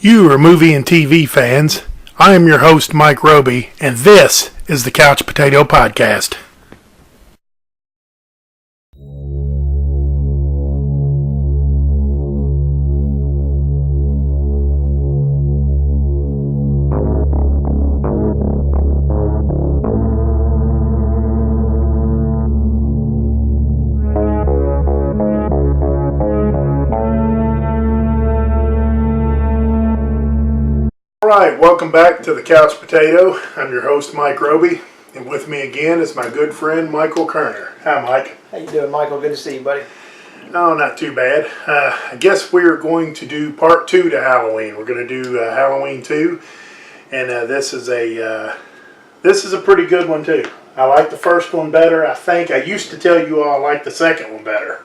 You are movie and TV fans. I am your host, Mike Roby, and this is the Couch Potato Podcast. Alright, welcome back to the Couch Potato. I'm your host, Mike Roby, and with me again is my good friend, Michael Kerner. Hi, Mike. How you doing, Michael? Good to see you, buddy. Oh, not too bad. I guess we're going to do part 2 to Halloween. We're going to do Halloween 2, and this is a pretty good one too. I like the first one better. I used to tell you all I like the second one better.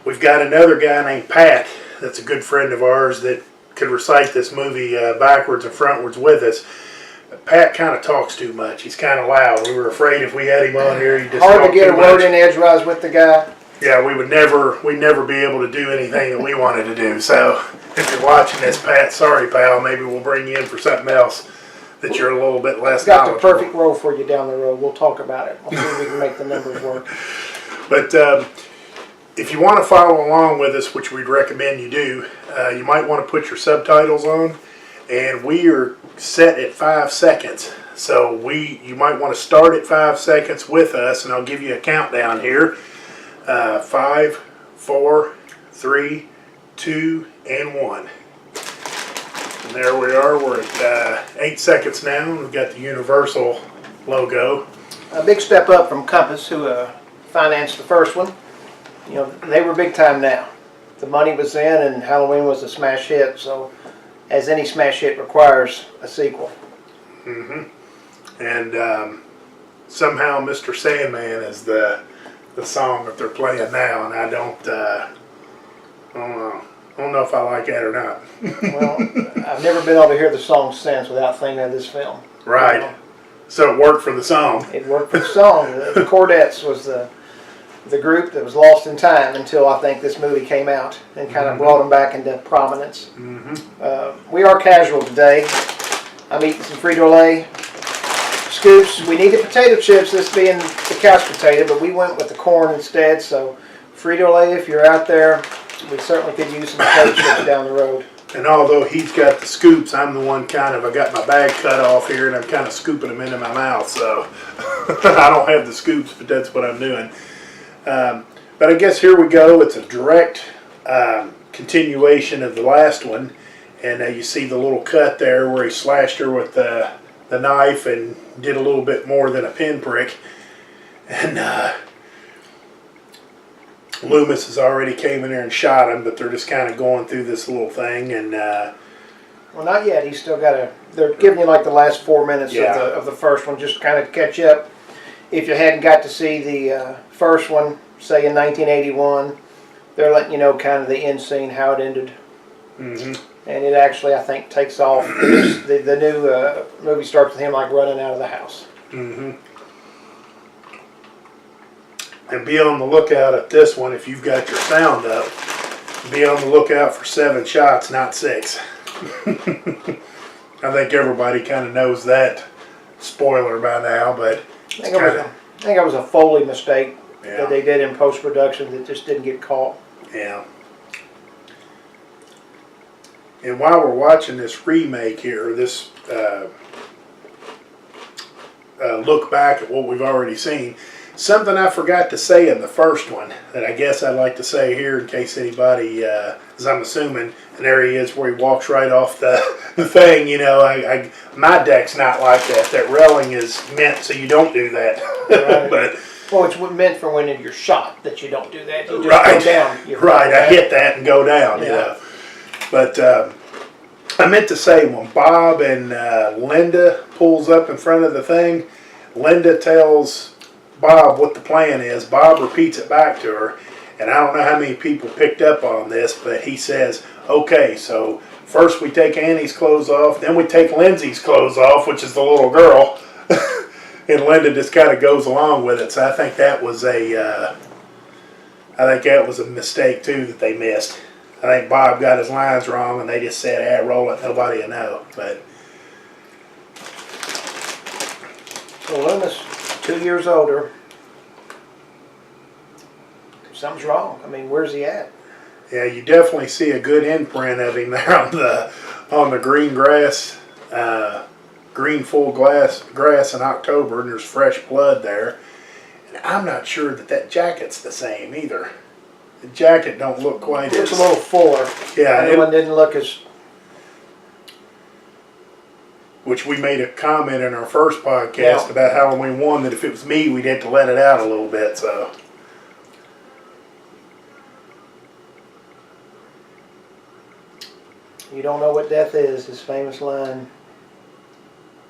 We've got another guy named Pat that's a good friend of ours that could recite this movie backwards and frontwards with us. But Pat kind of talks too much. He's kind of loud. We were afraid if we had him on here, he'd just hard talk to get too a word much. in edgewise with the guy. Yeah, we'd never be able to do anything that we wanted to do. So if you're watching this, Pat, sorry, pal. Maybe we'll bring you in for something else that you're a little bit less Got the knowledgeable. perfect role for you down the road. We'll talk about it. We'll see if we can make the numbers work. But if you want to follow along with us, which we'd recommend you do, you might want to put your subtitles on. And we are set at 5 seconds. So you might want to start at 5 seconds with us, and I'll give you a countdown here. 5, 4, 3, 2, and 1. And there we are. We're at 8 seconds now. We've got the Universal logo. A big step up from Compass, who financed the first one. You know, they were big time now. The money was in, and Halloween was a smash hit. So, as any smash hit requires a sequel. Mm-hmm. And somehow Mr. Sandman is the song that they're playing now, and I don't know if I like that or not. Well, I've never been able to hear the song since without thinking of this film. Right. You know? So it worked for the song. It worked for the song. The Chordettes was the group that was lost in time until I think this movie came out and kind of brought them back into prominence. Mm-hmm. We are casual today. I'm eating some Frito-Lay scoops. We needed potato chips, this being the couch potato, but we went with the corn instead. So Frito-Lay, if you're out there, we certainly could use some potato chips down the road. And although he's got the scoops, I'm the one I got my bag cut off here and I'm kind of scooping them into my mouth. So I don't have the scoops, but that's what I'm doing. But I guess here we go. It's a direct continuation of the last one. And you see the little cut there where he slashed her with the knife and did a little bit more than a pinprick. And Loomis has already came in there and shot him, but they're just kind of going through this little thing. And well, not yet. He's still got to. They're giving you like the last 4 minutes of the first one, just kind of catch up. If you hadn't got to see the first one, say in 1981, they're letting you know kind of the end scene, how it ended. Mm-hmm. And it actually, I think, takes off. The new movie starts with him like running out of the house. Mm-hmm. And be on the lookout at this one if you've got your sound up. Be on the lookout for 7 shots, not 6. I think everybody kind of knows that spoiler by now, but I think it was a Foley mistake that they did in post-production that just didn't get caught. Yeah. And while we're watching this remake here, this look back at what we've already seen, something I forgot to say in the first one that I guess I'd like to say here in case anybody, as I'm assuming, and there he is where he walks right off the thing, you know, my deck's not like that. That railing is meant so you don't do that. Right. But well, it's meant for when you're shot that you don't do that. You just right, go down. I hit that and go down, you know. But I meant to say when Bob and Linda pulls up in front of the thing, Linda tells Bob what the plan is. Bob repeats it back to her, and I don't know how many people picked up on this, but he says, okay, so first we take Annie's clothes off, then we take Lindsay's clothes off, which is the little girl, and Linda just kind of goes along with it. So I think that was a mistake too that they missed. I think Bob got his lines wrong, and they just said, "Ah, roll it, nobody will know." But So Loomis, 2 years older. Something's wrong. I mean, where's he at? yeah, you definitely see a good imprint of him there on the green grass, green full grass in October, and there's fresh blood there. And I'm not sure that jacket's the same either. The jacket don't look quite It's as a little fuller. yeah. The other one didn't look as. Which we made a comment in our first podcast Yeah. about Halloween 1 that if it was me, we'd have to let it out a little bit. So. You don't know what death is, his famous line.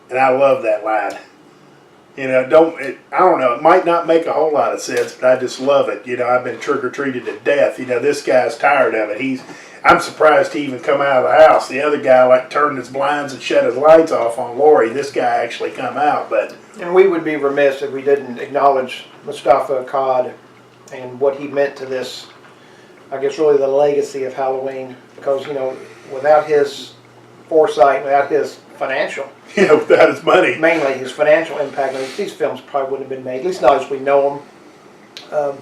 And I love that line. You know, I don't know, it might not make a whole lot of sense, but I just love it. You know, I've been trick-or-treated to death. You know, this guy's tired of it. I'm surprised he even come out of the house. The other guy, like, turned his blinds and shut his lights off on Lori. This guy actually come out, but... And we would be remiss if we didn't acknowledge Mustafa Akkad and what he meant to this, I guess, really the legacy of Halloween. Because, you know, without his foresight, without his financial, You know, without his money. mainly his financial impact, I mean, these films probably wouldn't have been made, at least not as we know them.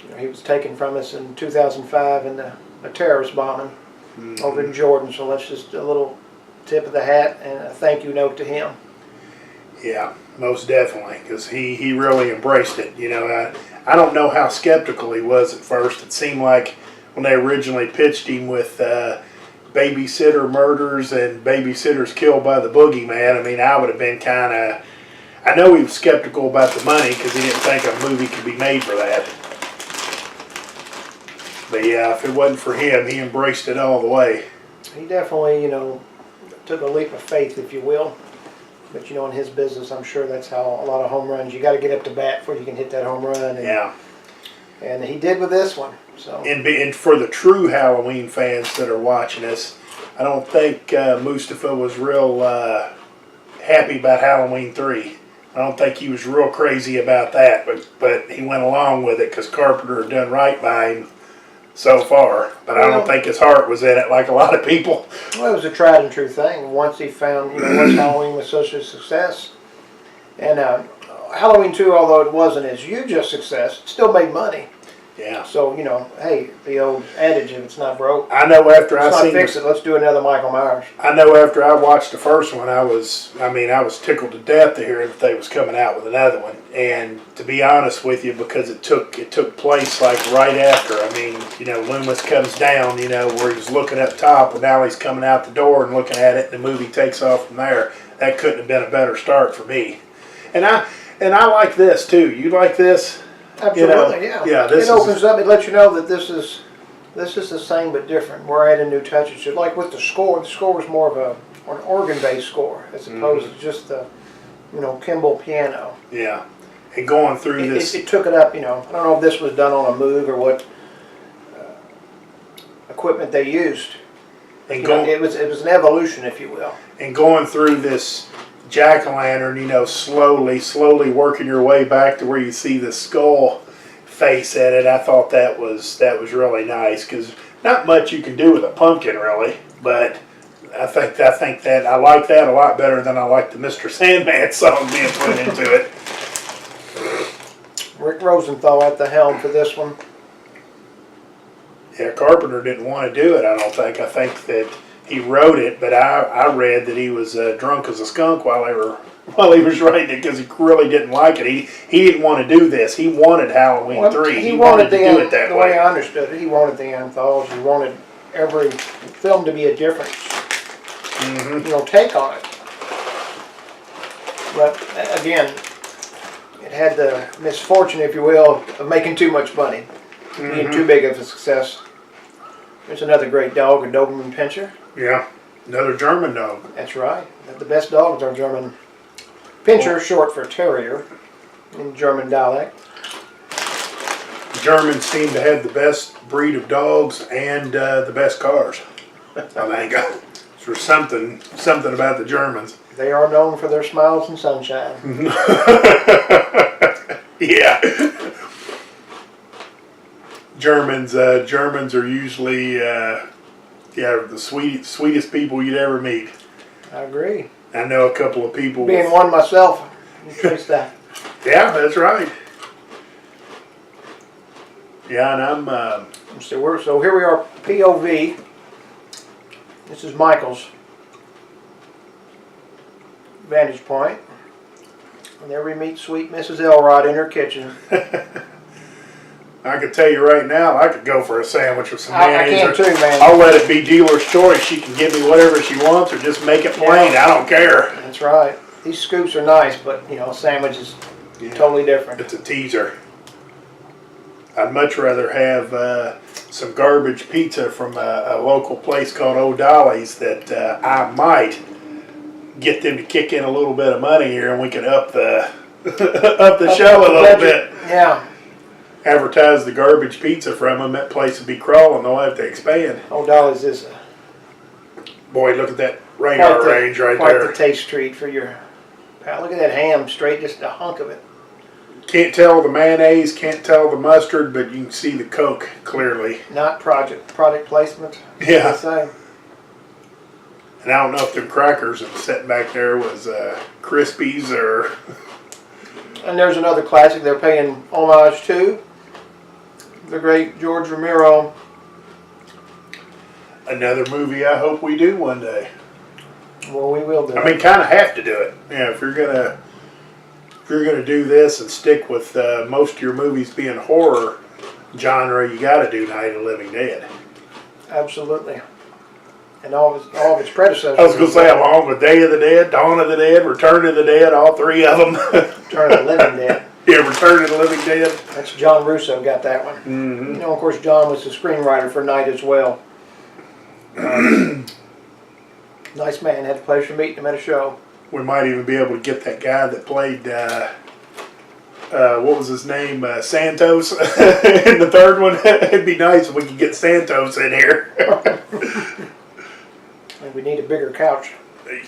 You know, he was taken from us in 2005 in a terrorist bombing over in Jordan, so that's just a little tip of the hat and a thank you note to him. Yeah, most definitely, because he really embraced it. You know, I don't know how skeptical he was at first. It seemed like when they originally pitched him with babysitter murders and babysitters killed by the boogeyman, I mean, I would have been kind of... I know he was skeptical about the money because he didn't think a movie could be made for that. But yeah, if it wasn't for him, he embraced it all the way. He definitely, you know, took a leap of faith, if you will. But, you know, in his business, I'm sure that's how a lot of home runs, you got to get up to bat before you can hit that home run. And, Yeah. And he did with this one. So. And for the true Halloween fans that are watching us, I don't think Mustafa was real happy about Halloween 3. I don't think he was real crazy about that, but he went along with it because Carpenter had done right by him so far. But I don't think his heart was in it like a lot of people. Well, it was a tried and true thing. Once he found, you know, once Halloween was such a success. And Halloween 2, although it wasn't as huge a success, still made money. Yeah. So, you know, hey, the old adage, if it's not broke, I know after let's I not fix it. Let's do another Michael Myers. I know after I watched the first one, I was tickled to death to hear that they was coming out with another one. And to be honest with you, because it took place like right after. I mean, you know, Loomis comes down, you know, where he's looking up top, and now he's coming out the door and looking at it, and the movie takes off from there. That couldn't have been a better start for me. And I like this too. You like this? Absolutely, yeah. yeah. This it opens up. It lets you know that this is the same but different. We're adding new touches. Like with the score was more of an organ-based score as opposed to just the, you know, Kimball piano. Yeah, and going through this, it took it up. You know, I don't know if this was done on a Moog or what equipment they used. and It was an evolution, if you will. And going through this jack-o'-lantern, you know, slowly working your way back to where you see the skull face at it. I thought that was really nice because not much you can do with a pumpkin really, but I think that I like that a lot better than I like the Mr. Sandman song being put into it. Rick Rosenthal at the helm for this one. Yeah, Carpenter didn't want to do it, I don't think. I think that he wrote it, but I read that he was drunk as a skunk while he was writing it because he really didn't like it. He didn't want to do this. He wanted Halloween 3. He wanted to do it that the way I understood it, he wanted the anthology. He wanted every film to be a different, you know, take on it. But again, it had the misfortune, if you will, of making too much money, being too big of a success. There's another great dog, a Doberman Pinscher. Yeah, another German dog. That's right. The best dogs are German. Pinscher, short for terrier, in German dialect. Germans seem to have the best breed of dogs and the best cars. I think there's something about the Germans. They are known for their smiles and sunshine. Yeah. Germans are usually the sweetest people you'd ever meet. I agree. I know a couple of people. Being one myself, you trace that. Yeah, that's right. Yeah, and I'm. So here we are, POV. This is Michael's vantage point. And there we meet sweet Mrs. Elrod in her kitchen. I can tell you right now, I could go for a sandwich with some I mayonnaise. can too, man. I'll let it be dealer's choice. She can give me whatever she wants, or just make it plain. Yeah. I don't care. That's right. These scoops are nice, but you know, a sandwich is totally different. It's a teaser. I'd much rather have some garbage pizza from a local place called O'Dolly's that I might get them to kick in a little bit of money here, and we can up the up the show a little bit. Yeah. Advertise the garbage pizza from them. That place would be crawling. They'll have to expand. O'Dolly's is Boy, look at that radar range right quite there. the taste treat for your pal. Look at that ham, straight, just a hunk of it. Can't tell the mayonnaise, can't tell the mustard, but you can see the Coke clearly. Not product placement. Yeah. I say. And I don't know if the crackers that was sitting back there was Krispies or... And there's another classic they're paying homage to. The great George Romero. Another movie I hope we do one day. Well, we will do. I mean, kind of have to do it. Yeah, if you're gonna do this and stick with most of your movies being horror genre, you got to do Night of the Living Dead. Absolutely. And all of its predecessors. I was gonna say along with Day of the Dead, Dawn of the Dead, Return of the Dead, all three of them. Return of the Living Dead. Yeah, Return of the Living Dead. That's John Russo got that one. Mm-hmm. You know, of course, John was the screenwriter for Night as well. Nice man. Had the pleasure of meeting him at a show. We might even be able to get that guy that played, what was his name, Santos in the third one. It'd be nice if we could get Santos in here. And we need a bigger couch.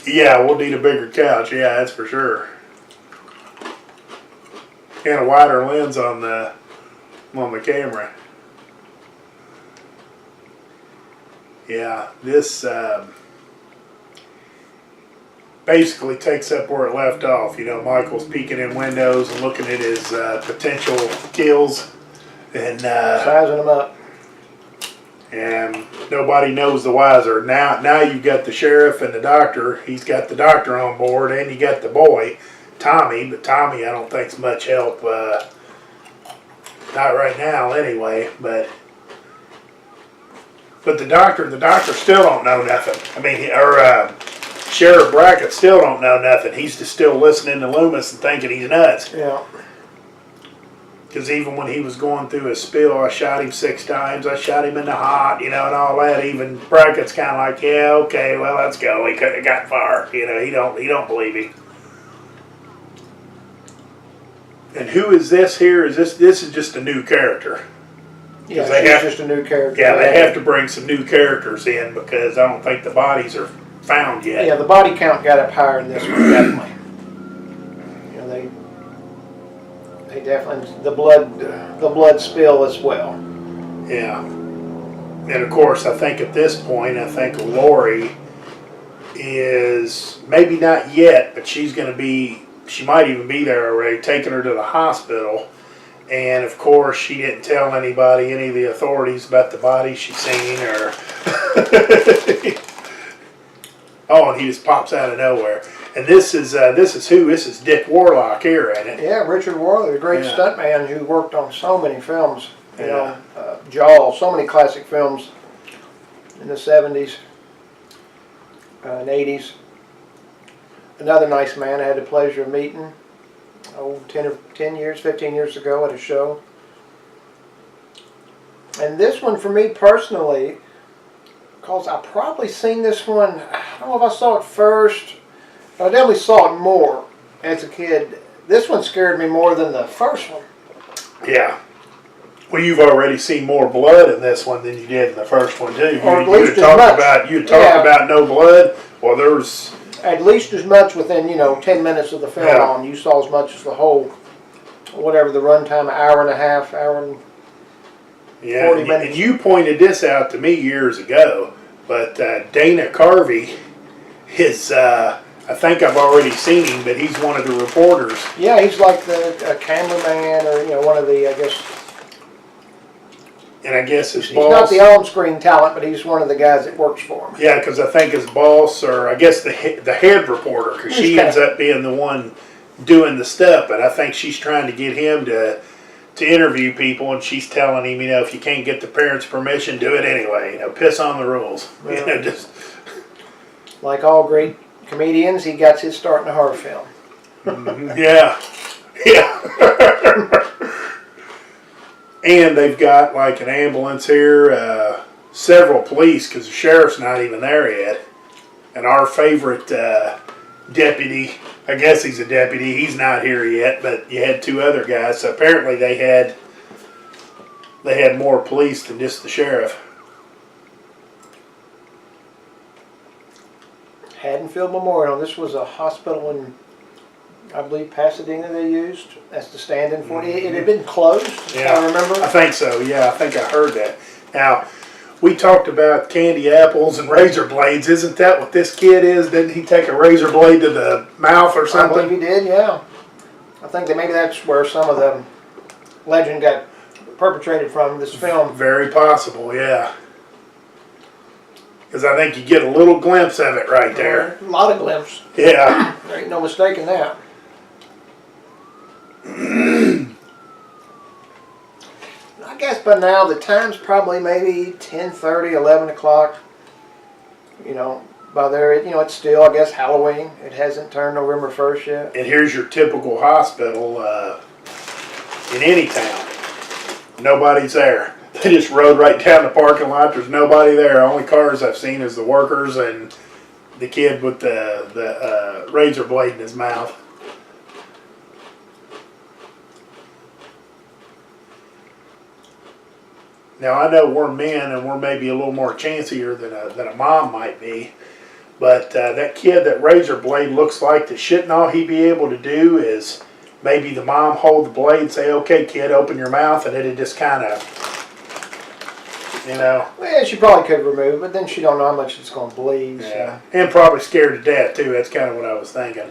Yeah, we'll need a bigger couch. Yeah, that's for sure. And a wider lens on the camera. Yeah, this basically takes up where it left off. You know, Michael's peeking in windows and looking at his potential kills, and Sizing them up. and nobody knows the wiser. Now you've got the sheriff and the doctor. He's got the doctor on board, and you got the boy, Tommy. But Tommy, I don't think's much help. Not right now, anyway. But the doctor still don't know nothing. I mean, Sheriff Brackett still don't know nothing. He's just still listening to Loomis and thinking he's nuts. Yeah. Because even when he was going through his spill, I shot him 6 times. I shot him in the heart, you know, and all that. Even Brackett's kind of like, yeah, okay, well, let's go. He couldn't have got far. You know, he don't believe him. And who is this here? This is just a new character. Yeah, they she's have- just a new character. Yeah, they have to bring some new characters in because I don't think the bodies are found yet. Yeah, the body count got up higher in this one, definitely. You know, they definitely the blood spill as well. Yeah. And of course, I think at this point, Lori is maybe not yet, but she might even be there already, taking her to the hospital. And of course, she didn't tell anybody, any of the authorities, about the body she's seen, or oh, and he just pops out of nowhere. And this is who? This is Dick Warlock here, ain't it? Yeah, Richard Warlock, the great Yeah. stuntman who worked on so many films. You Yeah. know, Jaws, so many classic films in the 70s and 80s. Another nice man I had the pleasure of meeting 10 years, 15 years ago at a show. And this one for me personally, because I probably seen this one, I don't know if I saw it first, but I definitely saw it more as a kid. This one scared me more than the first one. Yeah. Well, you've already seen more blood in this one than you did in the first one, too. Or at You least had as talked much. about about no blood. Well, there's At least as much within, 10 minutes of the film Yeah. on. You saw as much as the whole, whatever the runtime, hour and a half, hour and... Yeah, 40 and minutes. you pointed this out to me years ago, but Dana Carvey is, I think I've already seen him, but he's one of the reporters. Yeah, he's like the cameraman, or one of the, I guess. And I guess his He's boss. not the on-screen talent, but he's one of the guys that works for him. Yeah, because I think his boss, or I guess the head reporter, because she ends up being the one doing the stuff. But I think she's trying to get him to interview people, and she's telling him, if you can't get the parents' permission, do it anyway. Piss on the rules. Yeah. Just Like all great comedians, he got his start in a horror film. yeah, yeah. And they've got like an ambulance here, several police, because the sheriff's not even there yet. And our favorite deputy, I guess he's a deputy, he's not here yet, but you had two other guys. So apparently they had more police than just the sheriff. Haddonfield Memorial. This was a hospital in, I believe, Pasadena they used. That's the stand-in for it. It had been closed, if I remember. I think so, yeah. I think I heard that. Now, we talked about candy apples and razor blades. Isn't that what this kid is? Didn't he take a razor blade to the mouth or I something? believe he did, yeah. I think that maybe that's where some of the legend got perpetrated from, this film. Very possible, yeah. Because I think you get a little glimpse of it right there. A lot of glimpses. Yeah. There ain't no mistaking that. I guess by now the time's probably maybe 10:30, 11 o'clock. By there, it's still, I guess, Halloween. It hasn't turned November 1st yet. And here's your typical hospital in any town. Nobody's there. They just rode right down the parking lot. There's nobody there. Only cars I've seen is the workers and the kid with the razor blade in his mouth. Now I know we're men and we're maybe a little more chancier than a mom might be, but that kid, that razor blade looks like that shouldn't all he be able to do is maybe the mom hold the blade and say, "Okay, kid, open your mouth," and it'd just kind of, Well, she probably could remove, but then she don't know how much it's going to bleed. Yeah. And probably scared to death too. That's kind of what I was thinking.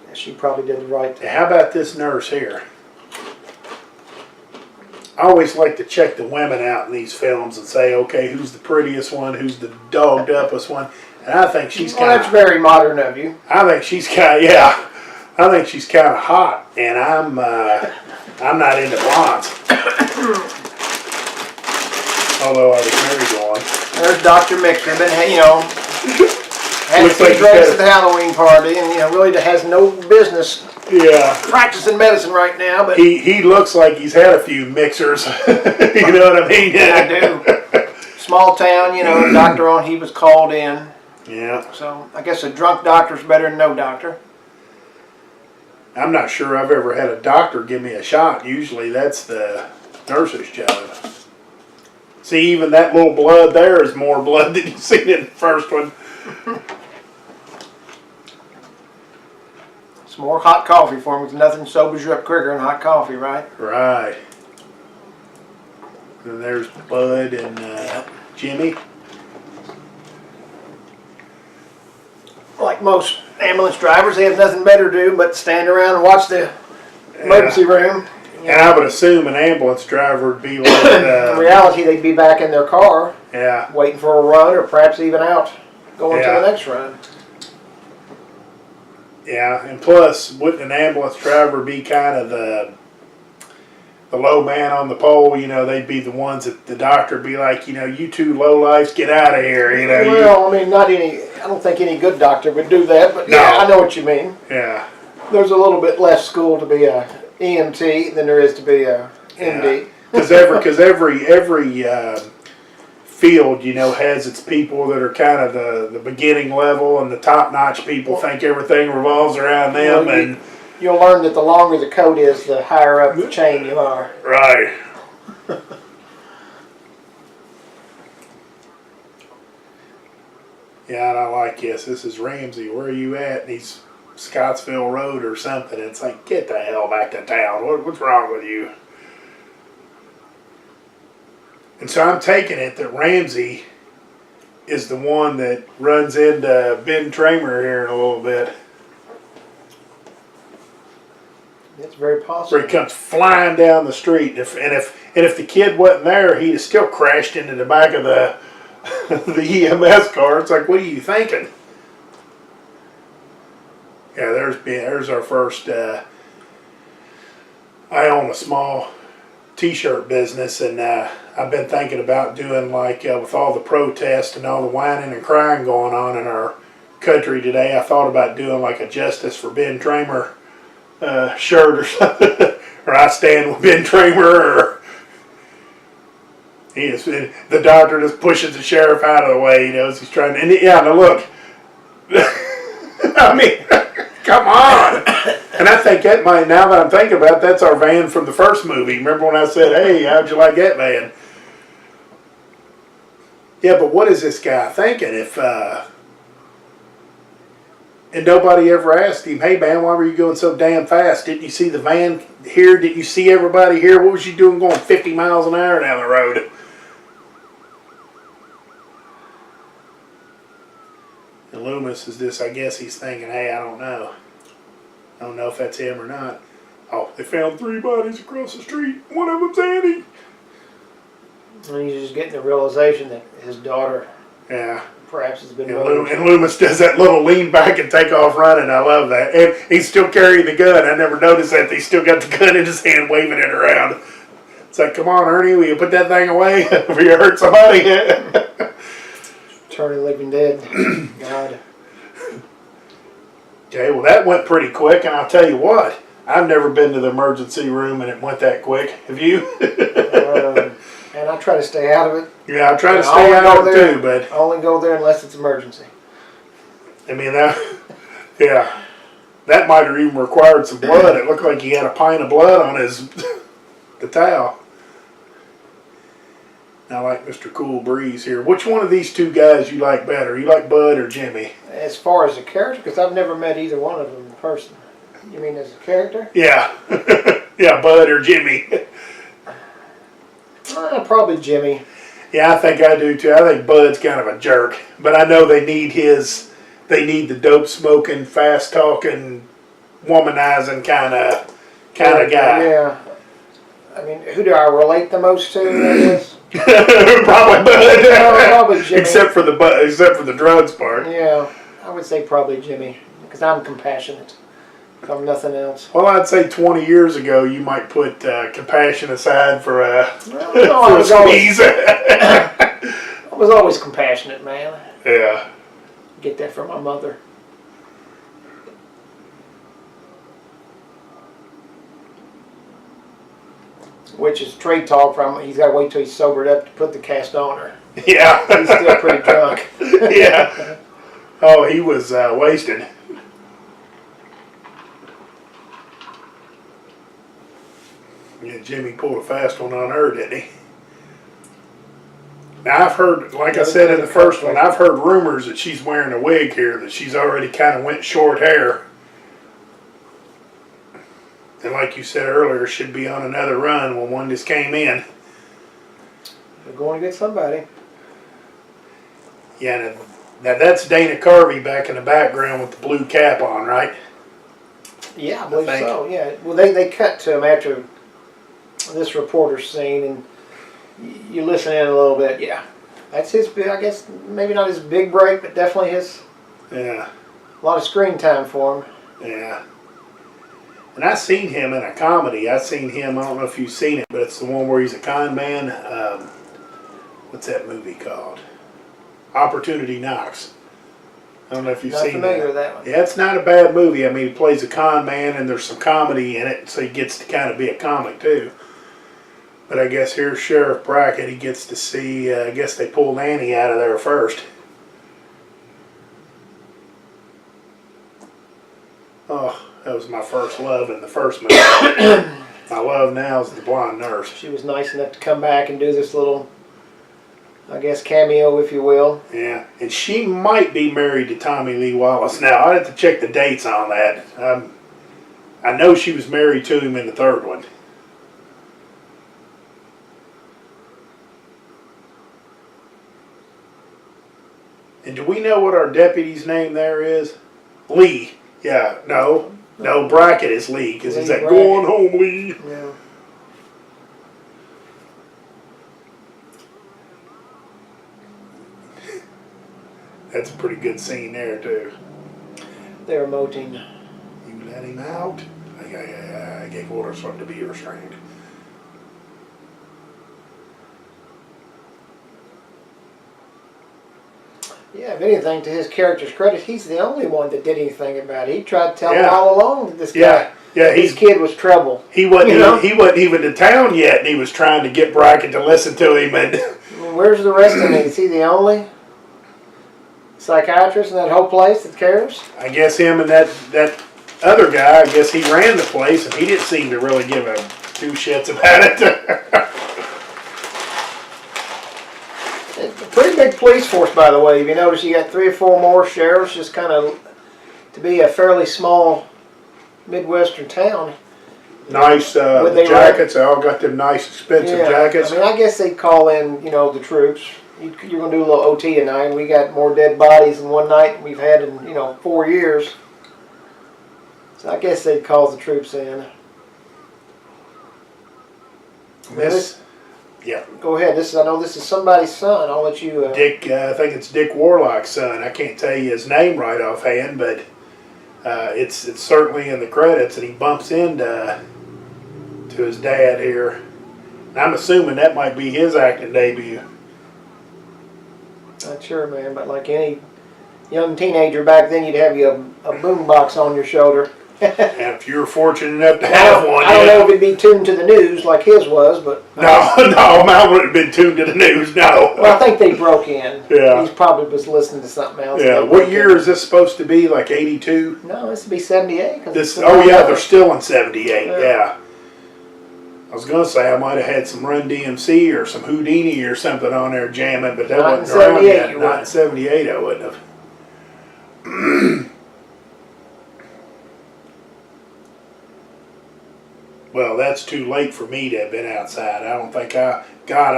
So she probably did the right thing. How about this nurse here? I always like to check the women out in these films and say, okay, who's the prettiest one? Who's the dogged upest one? And I think she's kind of... That's very modern of you. I think she's kind of, yeah. I think she's kind of hot, and I'm not into blondes. Although I was married one. There's Dr. Mixer, but had Looks two like drinks at the Halloween party, and really has no business practicing medicine right now. But he looks like he's had a few mixers. You know what I mean? I do. Small town, doctor on, he was called in. Yeah. So I guess a drunk doctor's better than no doctor. I'm not sure I've ever had a doctor give me a shot. Usually that's the nurse's job. See, even that little blood there is more blood than you seen in the first one. It's more hot coffee for him, because nothing sobers you up quicker than hot coffee, right? Right. And there's Bud and Jimmy. Like most ambulance drivers, they have nothing better to do but stand around and watch the emergency room. And I would assume an ambulance driver would be like... In reality, they'd be back in their car, yeah. waiting for a run, or perhaps even out, going to the next run. Yeah, and plus, wouldn't an ambulance driver be kind of the low man on the pole? They'd be the ones that the doctor would be like, you two lowlifes, get out of here. Well, I mean, I don't think any good doctor would do that, but no. Yeah, I know what you mean. Yeah. There's a little bit less school to be a EMT than there is to be a MD. Because every field, has its people that are kind of the beginning level, and the top-notch people think everything revolves around them. And you'll learn that the longer the coat is, the higher up the chain you are. Right. Yeah, and I like this. This is Ramsey. Where are you at? And he's Scottsville Road or something. It's like, get the hell back to town. What's wrong with you? And so I'm taking it that Ramsey is the one that runs into Ben Tramer here in a little bit. It's very possible. Where he comes flying down the street, and if the kid wasn't there, he'd have still crashed into the back of the the EMS car. It's like, what are you thinking? Yeah, there's our first. I own a small T-shirt business, and I've been thinking about doing like with all the protests and all the whining and crying going on in our country today. I thought about doing like a Justice for Ben Tramer shirt or something, or I stand with Ben Tramer, or the doctor just pushes the sheriff out of the way. He's trying to. And yeah, now look, I mean, come on. And I think that might, now that I'm thinking about it, that's our van from the first movie. Remember when I said, "Hey, how'd you like that van?" Yeah, but what is this guy thinking? If and nobody ever asked him, "Hey man, why were you going so damn fast? Didn't you see the van here? Didn't you see everybody here? What was you doing going 50 miles an hour down the road?" And Loomis is this, I guess he's thinking, "Hey, I don't know. I don't know if that's him or not. Oh, they found 3 bodies across the street. One of them's Annie." And he's just getting the realization that his daughter Yeah. perhaps has been And murdered. Loomis does that little lean back and take off running. I love that. And he's still carrying the gun. I never noticed that. He's still got the gun in his hand, waving it around. It's like, come on, Ernie, will you put that thing away if you hurt somebody? Turning living dead. God. Okay, well, that went pretty quick. And I'll tell you what, I've never been to the emergency room and it went that quick. Have you? And I try to stay out of it. Yeah, I try to stay out of it too, but I only go there unless it's emergency. I mean, yeah, that might have even required some blood. It looked like he had a pint of blood on the towel. I like Mr. Cool Breeze here. Which one of these two guys you like better? You like Bud or Jimmy? As far as a character, because I've never met either one of them in person. You mean as a character? Yeah, yeah, Bud or Jimmy. Probably Jimmy. Yeah, I think I do too. I think Bud's kind of a jerk, but I know they need the dope smoking, fast talking, womanizing kind of guy. Yeah. I mean, who do I relate the most to? I guess? Probably Bud. No, probably Jimmy. except for the drugs part. Yeah, I would say probably Jimmy, because I'm compassionate. If I'm nothing else. Well, I'd say 20 years ago, you might put compassion aside for a squeeze. I was always compassionate, man. Yeah. Get that from my mother. Which is trade talk from, he's got to wait till he's sobered up to put the cast on her. Yeah. He's still pretty drunk. Yeah. Oh, he was wasted. Yeah, Jimmy pulled a fast one on her, didn't he? Now, I've heard, like I said in the first one, I've heard rumors that she's wearing a wig here, that she's already kind of went short hair. And like you said earlier, should be on another run when one just came in. They're going to get somebody. Yeah, now that's Dana Carvey back in the background with the blue cap on, right? Yeah, I believe so, yeah. Well, they cut to him after this reporter's scene, and you listen in a little bit. Yeah, that's his, I guess, maybe not his big break, but definitely his. Yeah. A lot of screen time for him. Yeah. And I seen him in a comedy. I seen him, I don't know if you've seen it, but it's the one where he's a con man. What's that movie called? Opportunity Knocks. I don't know if you've seen that. Not familiar with that one. Yeah, it's not a bad movie. I mean, he plays a con man and there's some comedy in it, so he gets to kind of be a comic too. But I guess here's Sheriff Brackett. He gets to see, I guess they pulled Annie out of there first. Oh, that was my first love in the first movie. My love now is the blonde nurse. She was nice enough to come back and do this little, I guess, cameo, if you will. Yeah, and she might be married to Tommy Lee Wallace now. I'd have to check the dates on that. I know she was married to him in the third one. And do we know what our deputy's name there is? Lee. Yeah, no, Brackett is Lee, because he's Lee like, Brackett. go on home, Lee. Yeah. That's a pretty good scene there, too. They're emoting. You let him out? I gave orders for him to be restrained. Yeah, if anything, to his character's credit, he's the only one that did anything about it. He tried to tell him Yeah. all along that this Yeah, guy, yeah, his kid was trouble. he wasn't You know? he wasn't even to town yet, and he was trying to get Brackett to listen to him. And I mean, where's the rest of it? Is he the only psychiatrist in that whole place that cares? I guess him and that other guy, I guess he ran the place, and he didn't seem to really give a two shits about it. It's a pretty big police force, by the way. If you notice, you got 3 or 4 more sheriffs, just kind of to be a fairly small Midwestern town. Nice Would the they jackets. They all got them nice, expensive jackets. I mean, I guess they'd call in, the troops. You're going to do a little OT tonight. We got more dead bodies in one night than we've had in, 4 years. So I guess they'd call the troops in. Yeah. Go ahead. I know this is somebody's son. I'll let you. Dick, I think it's Dick Warlock's son. I can't tell you his name right offhand, but it's certainly in the credits, and he bumps into to his dad here. And I'm assuming that might be his acting debut. Not sure, man, but like any young teenager back then, you'd have a boombox on your shoulder. And if you were fortunate enough to have one, I don't know if it'd be tuned to the news like his was, but no, mine wouldn't have been tuned to the news. No. well, I think they broke in. Yeah. He probably was listening to something else. Yeah. What year is this supposed to be? Like 82? No, this would be 78. They're still in 78. Yeah. Yeah. I was gonna say I might have had some Run DMC or some Houdini or something on there jamming, but that Not in wasn't around 78 yet. you Not in wouldn't. 78, I wouldn't have. Well, that's too late for me to have been outside. I don't think I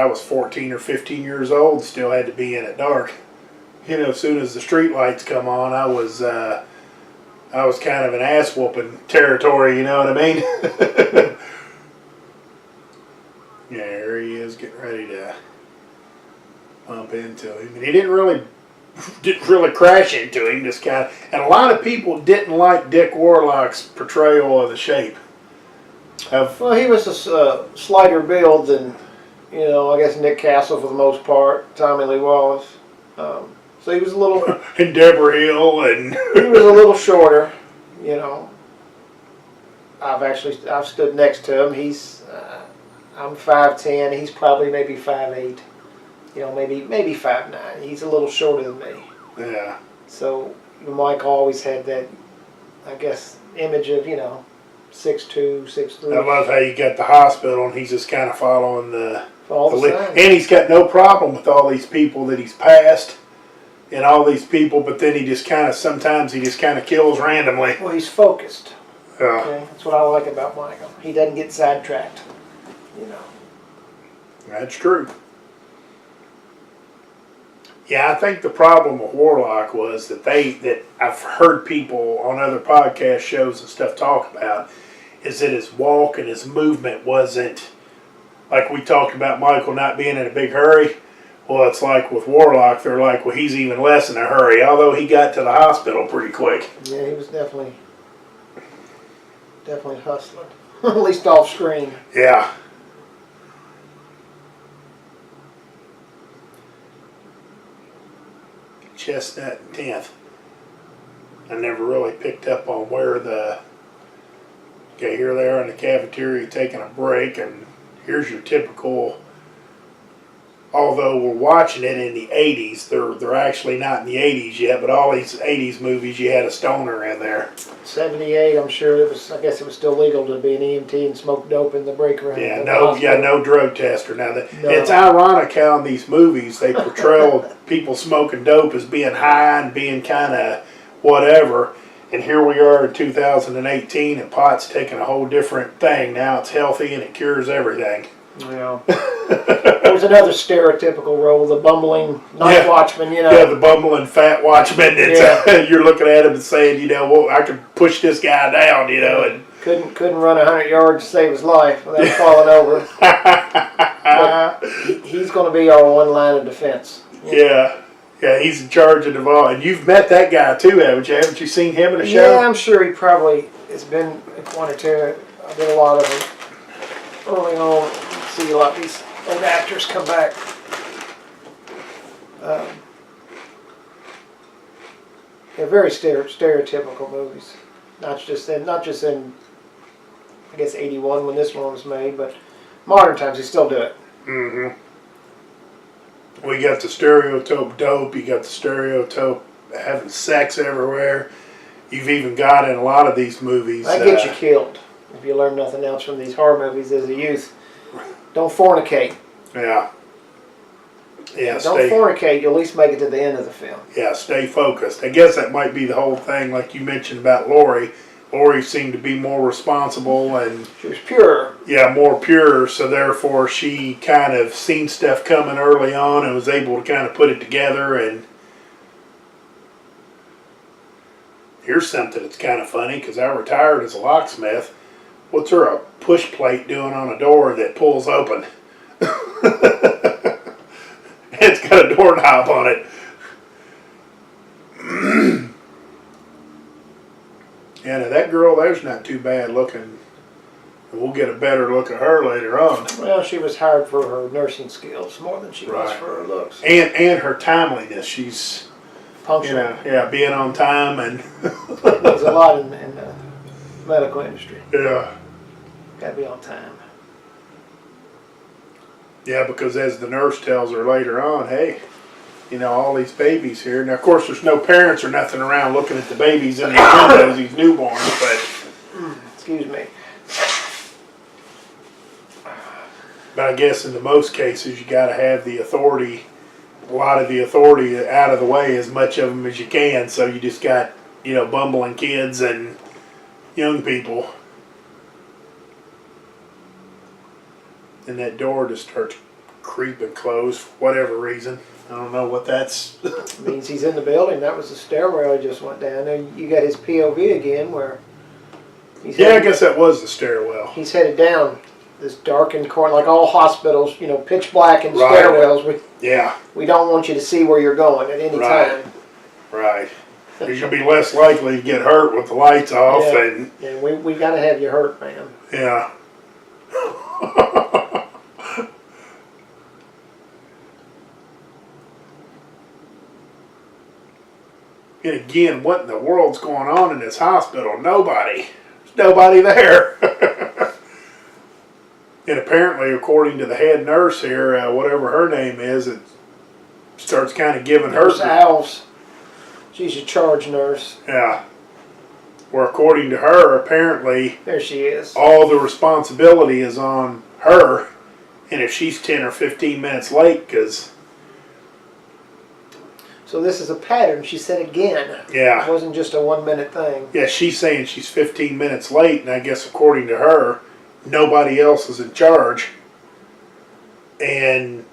was 14 or 15 years old, still had to be in at dark. As soon as the street lights come on, I was kind of in ass whooping territory, you know what I mean? Yeah, here he is getting ready to bump into him. And he didn't really crash into him, just kind of. And a lot of people didn't like Dick Warlock's portrayal of the Shape. Well, he was a slighter build than, I guess Nick Castle for the most part, Tommy Lee Wallace. So he was a little. And Deborah Hill and. He was a little shorter, I've stood next to him. I'm 5'10". He's probably maybe 5'8". Maybe 5'9". He's a little shorter than me. Yeah. So Mike always had that, I guess, image of 6'2", 6'3". I love how you got the hospital and he's just kind of following the signs. and he's got no problem with all these people that he's passed and all these people, but then sometimes he just kind of kills randomly. Well, he's focused. Yeah. Okay, that's what I like about Michael. He doesn't get sidetracked. That's true. Yeah, I think the problem with Warlock was that I've heard people on other podcast shows and stuff talk about is that his walk and his movement wasn't like we talked about Michael not being in a big hurry. Well, it's like with Warlock, they're like, well, he's even less in a hurry, although he got to the hospital pretty quick. Yeah, he was definitely hustling, at least off screen. Yeah. Chestnut and 10th. I never really picked up on where here they are in the cafeteria taking a break, and here's your typical, although we're watching it in the 80s, they're actually not in the 80s yet, but all these 80s movies you had a stoner in there. 78, I'm sure I guess it was still legal to be an EMT and smoke dope in the break room. Yeah, no drug tester. Now, it's ironic how in these movies they portray people smoking dope as being high and being kind of whatever. And here we are in 2018, and pot's taking a whole different thing. Now it's healthy and it cures everything. Yeah. There was another stereotypical role, the bumbling night Yeah. watchman, you know. Yeah, the bumbling fat watchman. That's, you're looking at him and saying, you know, well, I could push this guy down, you know, and Couldn't run 100 yards to save his life without falling over. But he's going to be our one line of defense. yeah, he's in charge of the vault. And you've met that guy too, haven't you? Haven't you seen him in a show? Yeah, I'm sure he probably has been one or two. I did a lot of them early on. See a lot of these old actors come back. They're very stereotypical movies. Not just in I guess '81 when this one was made, but modern times they still do it. Mm-hmm. We got the stereotype dope. You got the stereotype having sex everywhere. You've even got in a lot of these movies. That gets you killed if you learn nothing else from these horror movies as a youth. Don't fornicate. Yeah. Yeah. Don't fornicate. You'll at least make it to the end of the film. Yeah. Stay focused. I guess that might be the whole thing, like you mentioned about Lori. Lori seemed to be more responsible and She was pure. yeah, more pure. So therefore, she kind of seen stuff coming early on and was able to kind of put it together. And here's something that's kind of funny because I retired as a locksmith. What's her a push plate doing on a door that pulls open? It's got a doorknob on it. Yeah, now that girl there's not too bad looking. We'll get a better look at her later on. Well, she was hired for her nursing skills more than she was Right. for her looks. And her timeliness. She's, Punctual. you know, yeah, being on time and There's a lot in the medical industry. yeah. Got to be on time. Yeah, because as the nurse tells her later on, hey, you know, all these babies here. Now, of course, there's no parents or nothing around looking at the babies in the windows, these newborns, but Excuse me. I guess in the most cases, you got to have the authority, a lot of the authority out of the way, as much of them as you can. So you just got, you know, bumbling kids and young people. And that door just starts creeping closed for whatever reason. I don't know what that's. Means he's in the building. That was the stairwell he just went down. There you got his POV again where he's Yeah, I headed, guess that was the stairwell. he's headed down this darkened corner, like all hospitals, you know, pitch black and Right. stairwells. Yeah, We don't want you to see where you're going at any Right. time. right. You're gonna be less likely to get hurt with the lights off, Yeah. and And we got to have you hurt, man. yeah. And again, what in the world's going on in this hospital? Nobody. There's nobody there. And apparently, according to the head nurse here, whatever her name is, it starts kind of giving her. Nurse Alves, she's a charge nurse. Yeah. Where according to her, apparently, There she is. all the responsibility is on her. And if she's 10 or 15 minutes late, because, So this is a pattern. She said again. yeah. It wasn't just a 1 minute thing. Yeah, she's saying she's 15 minutes late, and I guess according to her, nobody else is in charge. And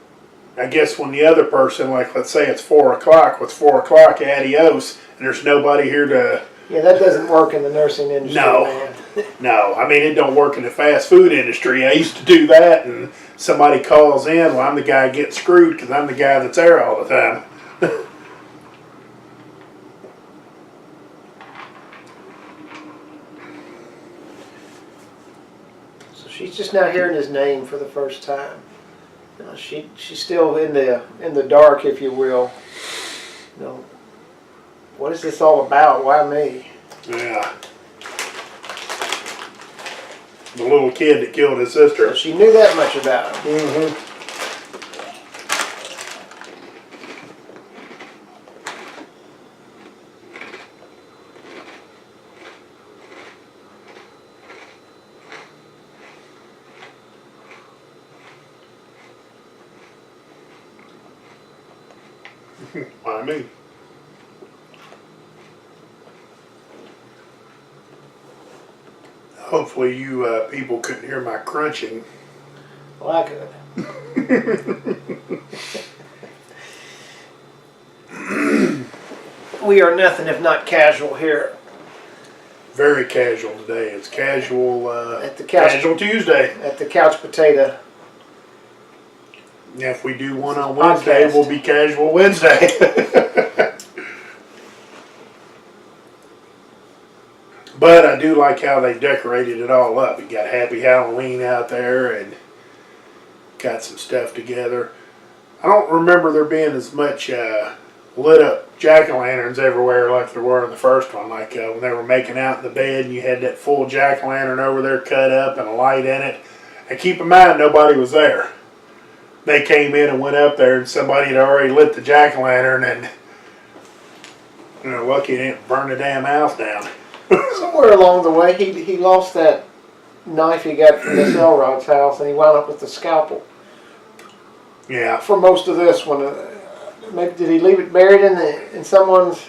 I guess when the other person, like let's say it's 4 o'clock, with 4 o'clock, adios, and there's nobody here to, Yeah, that doesn't work in the nursing industry, No. man. no, I mean, it don't work in the fast food industry. I used to do that, and somebody calls in, well, I'm the guy getting screwed because I'm the guy that's there all the time. So she's just now hearing his name for the first time. You know, she's still in the dark, if you will. You know, what is this all about? Why me? Yeah. The little kid that killed his sister. So she knew that much about him. Mm-hmm. I mean, hopefully you people couldn't hear my crunching. Well, I could. We are nothing if not casual here Very casual today. It's casual, at the couch. Casual Tuesday. At the Couch Potato. Yeah, if we do one This is on a Wednesday, podcast. we'll be Casual Wednesday. But I do like how they decorated it all up. You got Happy Halloween out there and got some stuff together. I don't remember there being as much lit up jack-o'-lanterns everywhere like there were in the first one. Like when they were making out in the bed and you had that full jack-o'-lantern over there cut up and a light in it. And keep in mind, nobody was there. They came in and went up there and somebody had already lit the jack-o'-lantern and, you know, lucky it didn't burn the damn house down. Somewhere along the way, he lost that knife he got from Miss Elrod's house, and he wound up with the scalpel. Yeah. For most of this one, maybe did he leave it buried in someone's?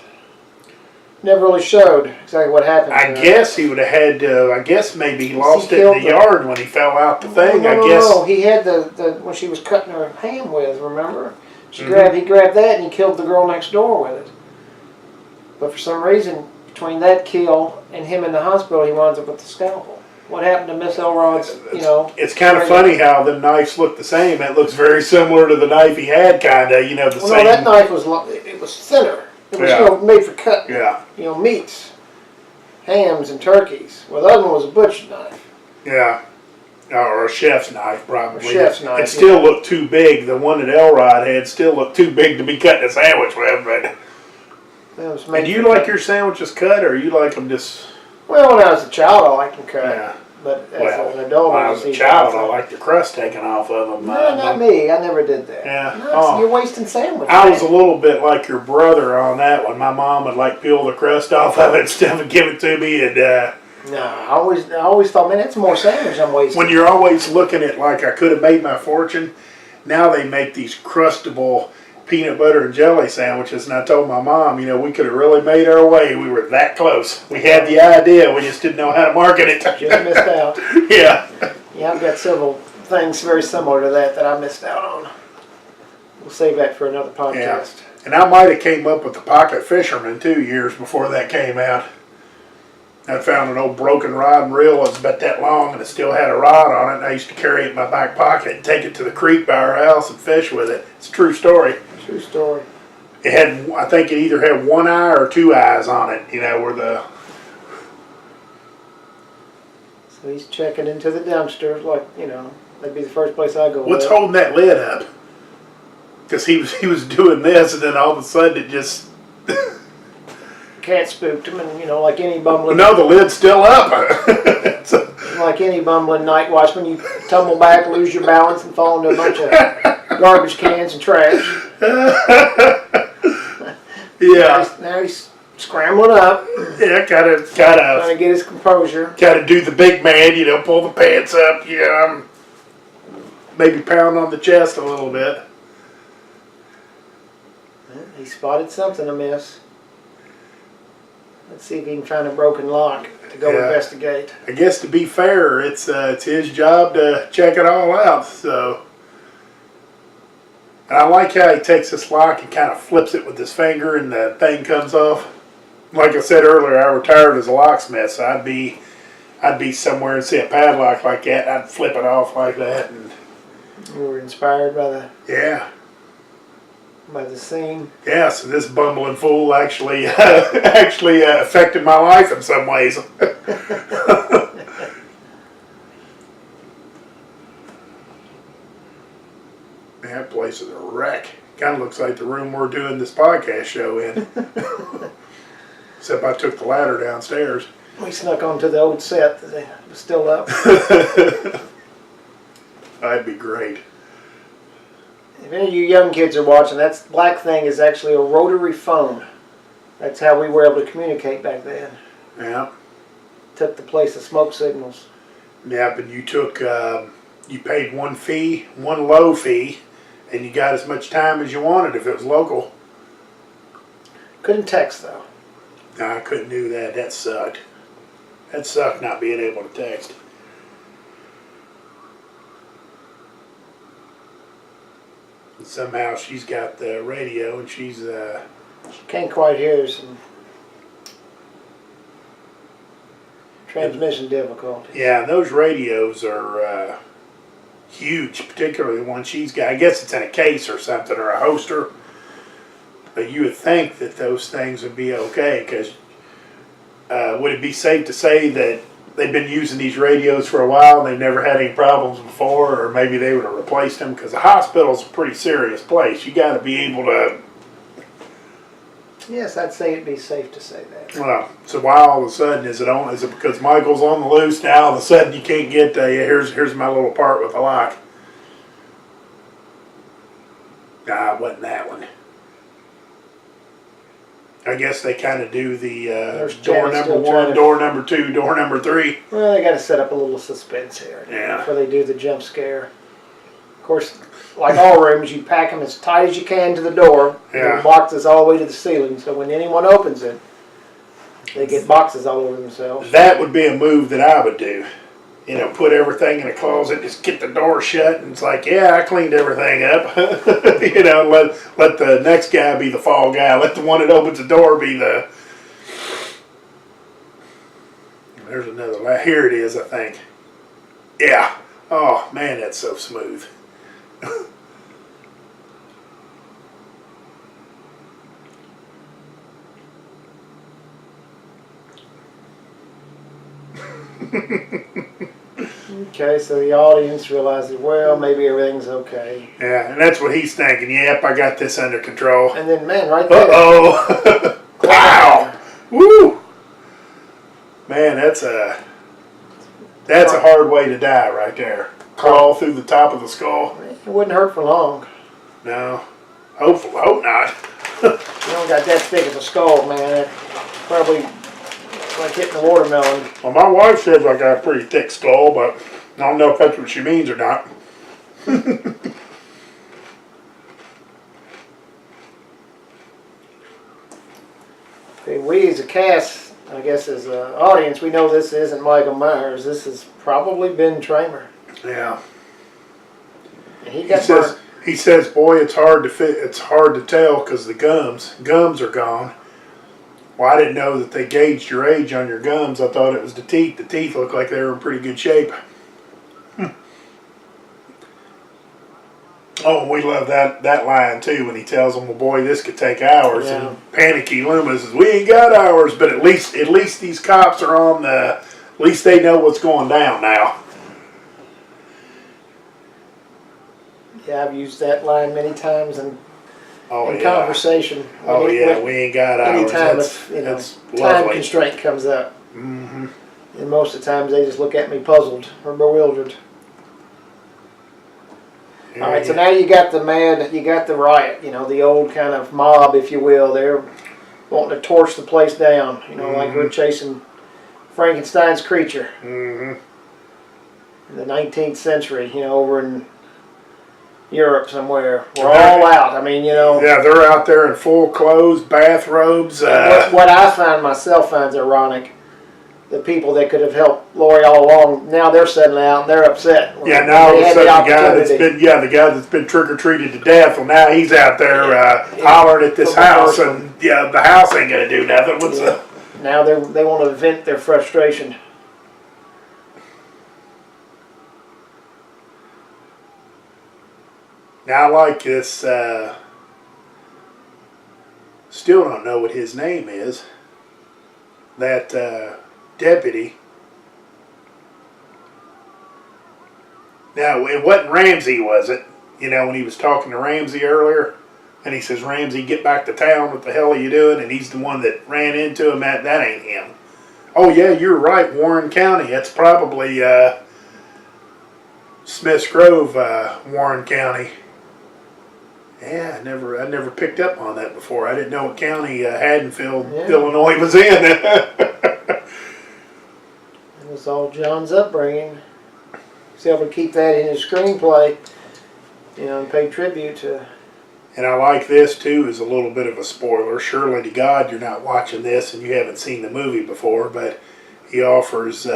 Never really showed exactly what happened. I guess he would have had to, I guess maybe he lost it killed in the the- yard when he fell out the thing. No, I guess. no, he had the when she was cutting her ham with. Remember, he Mhm. grabbed that and he killed the girl next door with it. But for some reason, between that kill and him in the hospital, he winds up with the scalpel. What happened to Miss Elrod's? You know, It's kind of funny how the knives look the same. It looks very similar to the knife he had, kind of. You know, the well, same. no, that knife was it was thinner. It was Yeah. made for cutting. Yeah, Meats, hams, and turkeys. Well, the other one was a butcher knife. yeah. Or a chef's knife, probably. A chef's knife, It still looked too big. The one that Elrod had still looked too big to be cutting a sandwich with. But It was made do you for like cutting. your sandwiches cut, or you like them just? Well, when I was a child, I liked them cut. Yeah. But as Well, an adult, when I was a child, I liked the crust taken off of them. No, not me. I never did that. Yeah. No, Oh. you're wasting sandwiches. I was a little bit like your brother on that one. My mom would like peel the crust off of it and stuff and give it to me. And No, I always thought, man, that's more sandwich I'm wasting. when you're always looking at like I could have made my fortune, now they make these crustable peanut butter and jelly sandwiches. And I told my mom, you know, we could have really made our way. We were that close. We had the idea. We just didn't know how to market it. Just missed out. Yeah. Yeah, I've got several things very similar to that I missed out on. We'll save that for another podcast. And I might have came up with the pocket fisherman 2 years before that came out. I found an old broken rod and reel that was about that long and it still had a rod on it. And I used to carry it in my back pocket and take it to the creek by our house and fish with it. It's a true story. True story. It had, I think it either had one eye or two eyes on it, you know, where the... So he's checking into the dumpster, like, that'd be the first place I go. What's with. holding that lid up? Because he was doing this and then all of a sudden it just... Cat spooked him, and like any bumbling. No, the lid's still up. So, Like any bumbling night watchman, you tumble back, lose your balance, and fall into a bunch of garbage cans and trash. yeah. Now he's scrambling up, Yeah, trying to get his composure. gotta do the big man, you know, pull the pants up, you know, maybe pound on the chest a little bit. He spotted something amiss. Let's see if he can find a broken lock to go Yeah. investigate. I guess to be fair, it's his job to check it all out, so. And I like how he takes this lock and kind of flips it with his finger and the thing comes off. Like I said earlier, I retired as a locksmith, so I'd be somewhere and see a padlock like that, and I'd flip it off like that, and We were inspired by yeah. the scene. Yeah, so this bumbling fool actually affected my life in some ways. That place is a wreck. Kind of looks like the room we're doing this podcast show in. Except I took the ladder downstairs. We snuck onto the old set that was still up. That'd be great. If any of you young kids are watching, that black thing is actually a rotary phone. That's how we were able to communicate back then. Yeah. Took the place of smoke signals. Yeah, but you took, you paid one fee, one low fee, and you got as much time as you wanted if it was local. Couldn't text though. No, I couldn't do that. That sucked. That sucked not being able to text. Somehow she's got the radio and she's Can't quite hear some transmission difficulty. yeah, and those radios are huge, particularly the one she's got. I guess it's in a case or something, or a holster. But you would think that those things would be okay, because would it be safe to say that they've been using these radios for a while and they've never had any problems before, or maybe they would have replaced them? Because the hospital's a pretty serious place. You got to be able to. Yes, I'd say it'd be safe to say that. Well, so why all of a sudden is it on? Is it because Michael's on the loose now? All of a sudden you can't get yeah, here's my little part with the lock. Nah, it wasn't that one. I guess they kind of do the door number 1, door number 2, door number 3. Well, they got to set up a little suspense here Yeah. before they do the jump scare. Of course, like all rooms, you pack them as tight as you can to the door. Yeah. The boxes all the way to the ceiling, so when anyone opens it, they get boxes all over themselves. That would be a move that I would do. You know, put everything in a closet, just get the door shut, and it's like, yeah, I cleaned everything up. You know, let the next guy be the fall guy. Let the one that opens the door be the. There's another. Here it is, I think. Yeah. Oh man, that's so smooth. Okay, so the audience realizes, well, maybe everything's okay. Yeah, and that's what he's thinking. Yep, I got this under control. And then, man, right there. Uh-oh. Wow. Woo. Man, that's a hard way to die right there. Crawl through the top of the skull. It wouldn't hurt for long. No. Hope not. You don't got that thick of a skull, man. That probably like hitting a watermelon. Well, my wife says I got a pretty thick skull, but I don't know if that's what she means or not. Okay, we as a cast, I guess as an audience, we know this isn't Michael Myers. This is probably Ben Tramer. Yeah. And he got burnt. He says, boy, it's hard to fit. It's hard to tell because the gums are gone. Well, I didn't know that they gauged your age on your gums. I thought it was the teeth. The teeth looked like they were in pretty good shape. Oh, and we love that line too when he tells them, well, boy, this could take hours. Yeah. And panicky Loomis says, we ain't got hours, but at least these cops are on the. At least they know what's going down now. Yeah, I've used that line many times in Yeah. conversation. Oh yeah, we ain't got hours. Anytime That's time lovely. constraint comes up. Mm-hmm. And most of the times they just look at me puzzled or bewildered. All right, so now you got the riot, the old kind of mob, if you will. They're wanting to torch the place down, like we're chasing Frankenstein's creature Mm-hmm. in the 19th century, over in Europe somewhere. We're all out. I mean, Yeah, they're out there in full clothes, bathrobes. What I finds ironic, the people that could have helped Lori all along, now they're settling out and they're upset. Yeah, now all of a sudden the guy that's been trick or treated to death, well, now he's out there hollering at this house, and the house ain't gonna do nothing. Now they want to vent their frustration. Now I like this. Still don't know what his name is. That deputy. Now, it wasn't Ramsey, was it? When he was talking to Ramsey earlier, and he says, Ramsey, get back to town. What the hell are you doing? And he's the one that ran into him. That ain't him. Oh, yeah, you're right, Warren County. That's probably Smiths Grove, Warren County. Yeah, I never picked up on that before. I didn't know what county Haddonfield, Illinois was in. It was all John's upbringing. He's able to keep that in his screenplay, and pay tribute to. And I like this too, is a little bit of a spoiler. Surely to God you're not watching this and you haven't seen the movie before, but he offers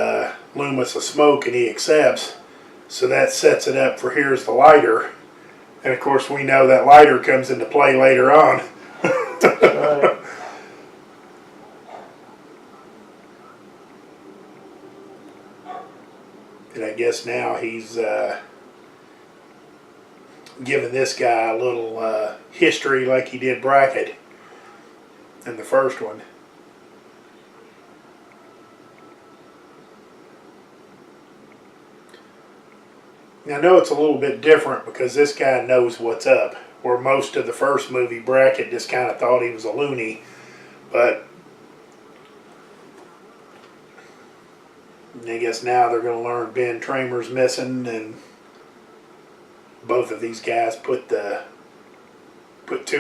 Loomis a smoke and he accepts. So that sets it up for here's the lighter. And of course, we know that lighter comes into play later on. Right. And I guess now he's giving this guy a little history like he did Brackett in the first one. Now, I know it's a little bit different because this guy knows what's up, where most of the first movie, Brackett just kind of thought he was a loony. But I guess now they're going to learn Ben Tramer's missing, and both of these guys put two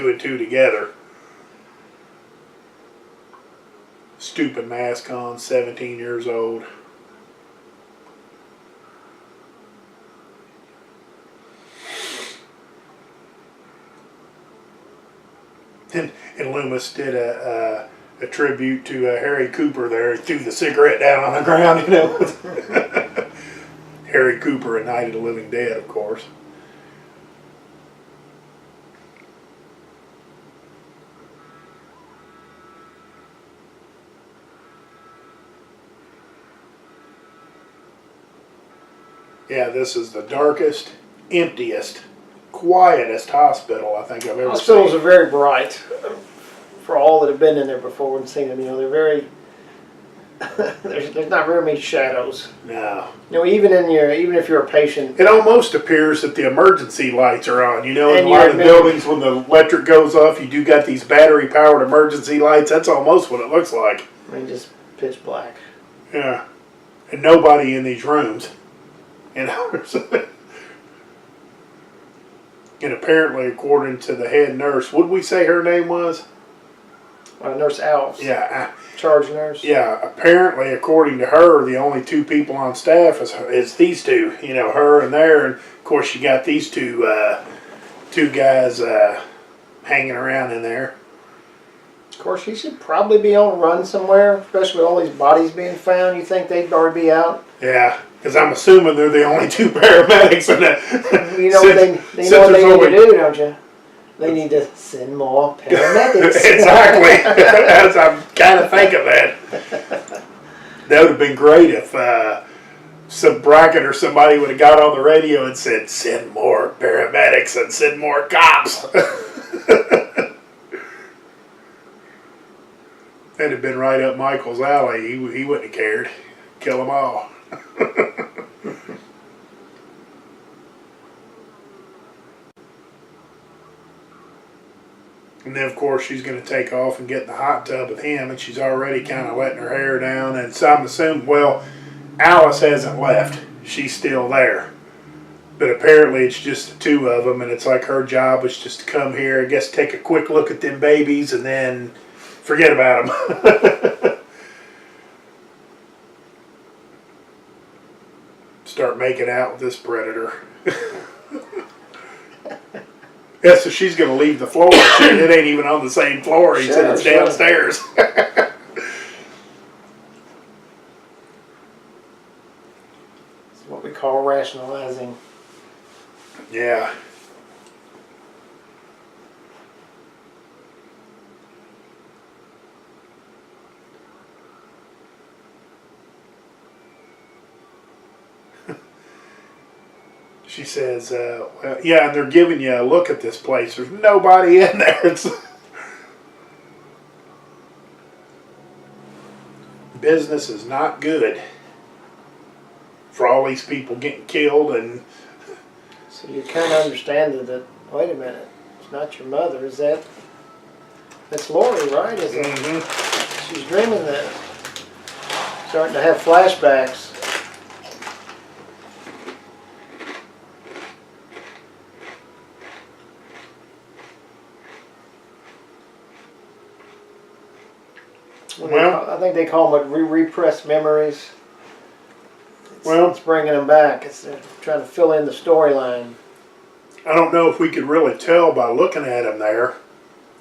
and two together. Stupid mask on, 17 years old. And Loomis did a tribute to Harry Cooper there. He threw the cigarette down on the ground, you know. Harry Cooper, A Night of the Living Dead, of course. Yeah, this is the darkest, emptiest, quietest hospital I think I've ever Hospitals seen. are very bright for all that have been in there before and seen them. You know, they're very. there's not very many shadows. No. You know, even if you're a patient. It almost appears that the emergency lights are on. You know, in And a lot you're of admitted- buildings when the electric goes off, you do got these battery-powered emergency lights. That's almost what it looks like. I mean, just pitch black. Yeah. And nobody in these rooms. And and apparently, according to the head nurse, what did we say her name was? Nurse Alves. Yeah. Charge nurse. Yeah, apparently, according to her, the only two people on staff is these two. You know, her and there, and of course, you got these two guys hanging around in there. Of course, he should probably be on a run somewhere, especially with all these bodies being found. You think they'd already be out? Yeah, because I'm assuming they're the only two paramedics in that. You know what they know what they need to do, don't you? They need to send more paramedics. Exactly. As I'm kind of thinking that. That would have been great if some Brackett or somebody would have got on the radio and said, "Send more paramedics and send more cops." That'd have been right up Michael's alley. He wouldn't have cared. Kill them all. And then, of course, she's going to take off and get in the hot tub with him, and she's already kind of letting her hair down. And so I'm assuming, well, Alice hasn't left. She's still there. But apparently it's just the two of them, and it's like her job was just to come here, I guess, take a quick look at them babies, and then forget about them. Start making out with this predator. Yeah, so she's going to leave the floor. It ain't even on the same floor. He said it's downstairs. It's what we call rationalizing. Yeah. She says, well, yeah, and they're giving you a look at this place. There's nobody in there. Business is not good for all these people getting killed. And So you kind of understand that, wait a minute, it's not your mother, is that? That's Lori, right? Is it? She's dreaming that. Starting to have flashbacks. Well, I think they call them repressed memories. Well, It's bringing them back. It's trying to fill in the storyline. I don't know if we could really tell by looking at him there,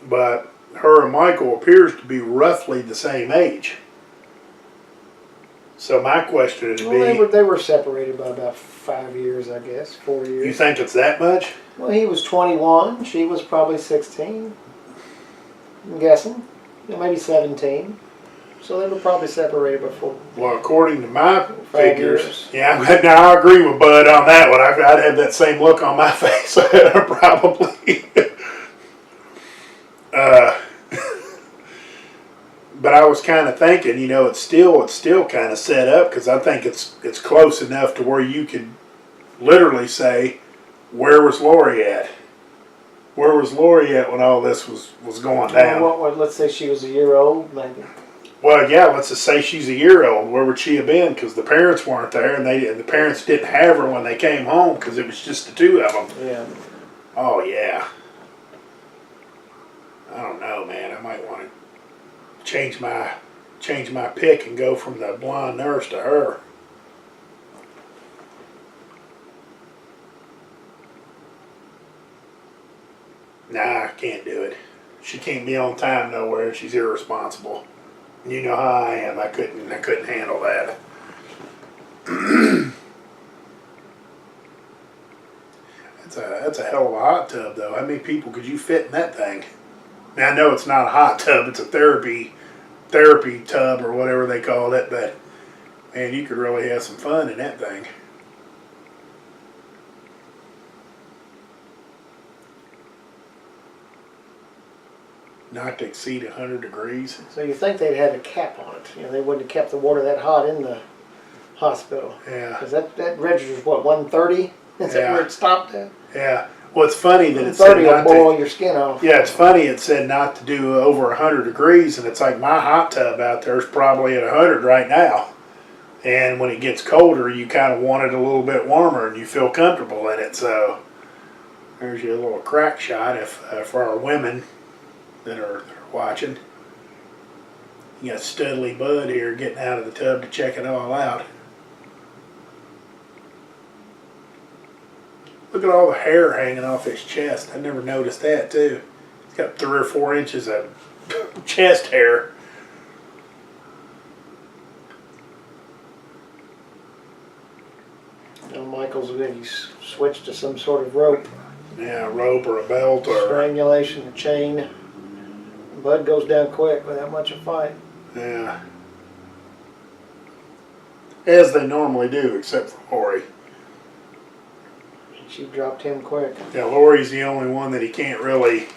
but her and Michael appears to be roughly the same age. So my question would Well, be, they were separated by about 5 years, I guess, 4 years. you think it's that much? Well, he was 21. She was probably 16. I'm guessing. Yeah, maybe 17. So they were probably separated before. Well, according to my 5 figures, years. yeah, now I agree with Bud on that one. I'd have that same look on my face, probably. uh, but I was kind of thinking, you know, it's still kind of set up because I think it's close enough to where you could literally say, where was Lori at? Where was Lori at when all this was going down? Let's say she was a year old, maybe. Well, yeah, let's just say she's a year old. Where would she have been? Because the parents weren't there, and the parents didn't have her when they came home because it was just the two of them. Yeah. Oh yeah. I don't know, man. I might want to change my pick and go from the blonde nurse to her. Nah, I can't do it. She can't be on time nowhere. She's irresponsible. You know how I am. I couldn't handle that. That's a hell of a hot tub, though. How many people could you fit in that thing? Now I know it's not a hot tub; it's a therapy tub or whatever they call it. But man, you could really have some fun in that thing. Not to exceed 100 degrees. So you think they'd had a cap on it? You know, they wouldn't have kept the water that hot in the hospital. Yeah. Because that registers what, 130? Is that where it stopped at? Yeah. Well, it's funny that it said 130 will not boil to. your skin off. Yeah, it's funny it said not to do over 100 degrees, and it's like my hot tub out there is probably at 100 right now. And when it gets colder, you kind of want it a little bit warmer, and you feel comfortable in it. So there's your little crack shot for our women that are watching. You got Studley Bud here getting out of the tub to check it all out. Look at all the hair hanging off his chest. I never noticed that too. He's got 3 or 4 inches of chest hair. You know, Michael's good. He's switched to some sort of rope. Yeah, a rope or a belt or... Strangulation, a chain. Bud goes down quick without much of a fight. Yeah. As they normally do, except for Lori. She dropped him quick. Yeah, Lori's the only one that he can't really...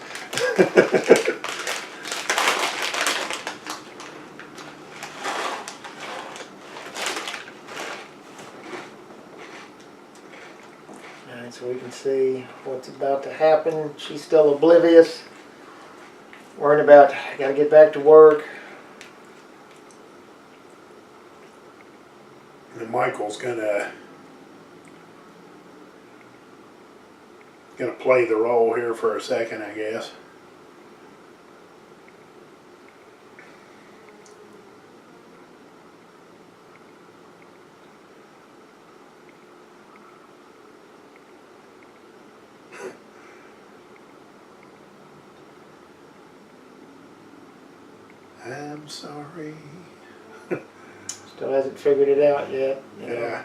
Alright, so we can see what's about to happen. She's still oblivious. Worrying about, gotta get back to work. And Michael's gonna play the role here for a second, I guess. I'm sorry. Still hasn't figured it out yet. Yeah.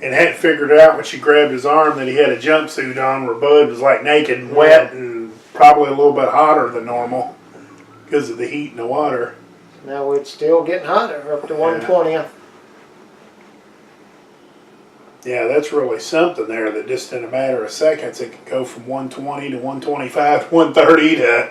And hadn't figured it out when she grabbed his arm that he had a jumpsuit on where Bud was like naked and wet and probably a little bit hotter than normal because of the heat in the water. Now it's still getting hotter, up to 120. Yeah, that's really something there that just in a matter of seconds it can go from 120 to 125, 130 to...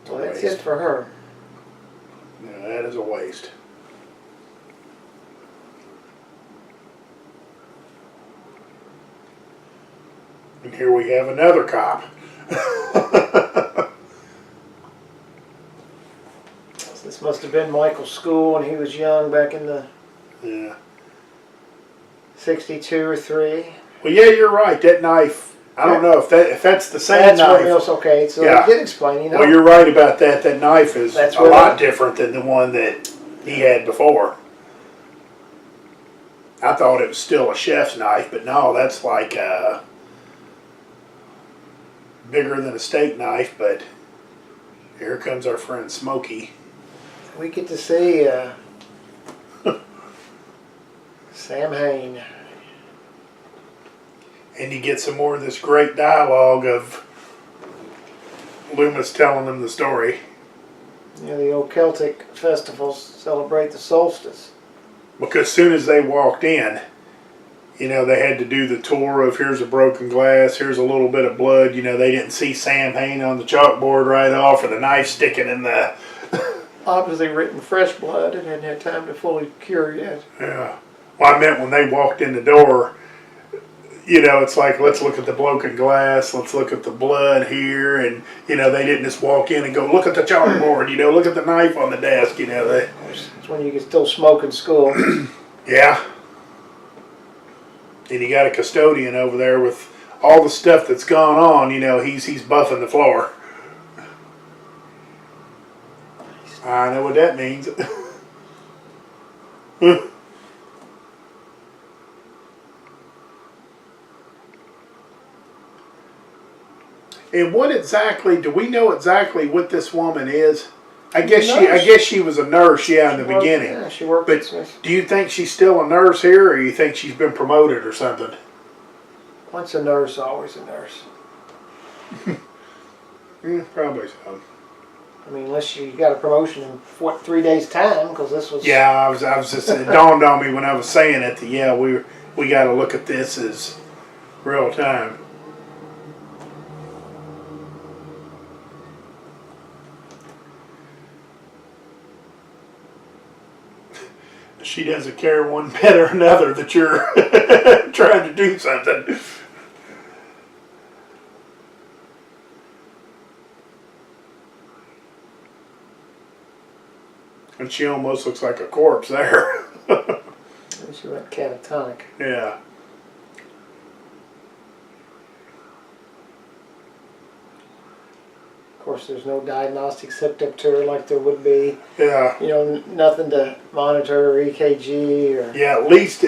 So that's it for her. Yeah, that is a waste. And here we have another cop. This must have been Michael's school when he was young, back in the Yeah. 62 or 3. Well, yeah, you're right. That knife. I don't know if that's the same That's knife. what else. Okay, so Yeah. he did explain. You know, Well, you're right about that. That knife is That's a where lot different than the one that he had before. I thought it was still a chef's knife, but no, that's like bigger than a steak knife. But here comes our friend Smokey. We get to see Sam Hain. And you get some more of this great dialogue of Loomis telling them the story. You know, the old Celtic festivals celebrate the solstice. Because as soon as they walked in, you know, they had to do the tour of here's a broken glass, here's a little bit of blood. You know, they didn't see Sam Hain on the chalkboard right off or the knife sticking in the... Obviously written fresh blood and hadn't had time to fully cure yet. Yeah. Well, I meant when they walked in the door, you know, it's like, let's look at the broken glass, let's look at the blood here, and, you know, they didn't just walk in and go, look at the chalkboard, you know, look at the knife on the desk, you know. They, it's when you can still smoke in school. yeah. And you got a custodian over there with all the stuff that's gone on, you know, he's buffing the floor. I know what that means. And what exactly, do we know exactly what this woman is? I guess she was a nurse, yeah, in the beginning. Yeah, she worked But at Smith. do you think she's still a nurse here, or you think she's been promoted or something? Once a nurse, always a nurse. Probably so. I mean, unless you got a promotion in, 3 days' time, because this was... Yeah, I was just, it dawned on me when I was saying it that, yeah, we got to look at this as real time. She doesn't care one bit or another that you're trying to do something. And she almost looks like a corpse there. She went catatonic. Yeah. Of course, there's no diagnostics hooked up to her like there would be. Yeah. You know, nothing to monitor her EKG or... Yeah, at least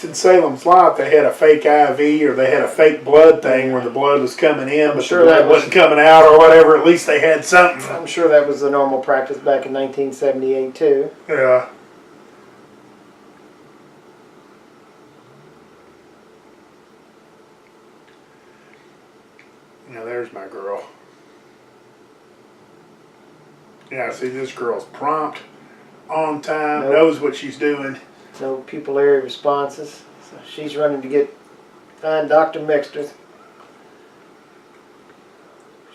in Salem's Lot, they had a fake IV or they had a fake blood thing where the blood was coming in, but sure the blood that was- wasn't coming out or whatever. At least they had something. I'm sure that was the normal practice back in 1978, too. Yeah. Now there's my girl. Yeah, see, this girl's prompt, on time, Nope. knows what she's doing. No pupillary responses. So she's running to find Dr. Mixter.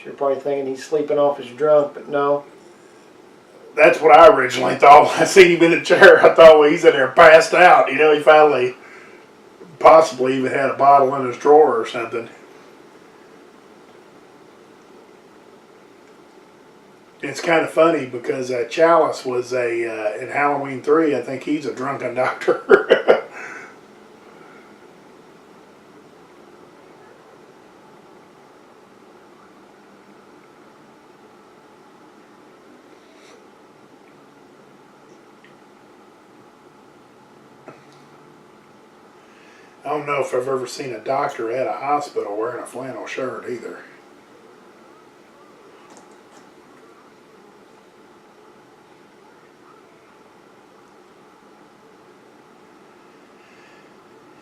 You're probably thinking he's sleeping off his drunk, but no. That's what I originally thought when I seen him in the chair. I thought, well, he's in there passed out. You know, he finally possibly even had a bottle in his drawer or something. It's kind of funny because Chalice was in Halloween 3, I think he's a drunken doctor. I don't know if I've ever seen a doctor at a hospital wearing a flannel shirt either.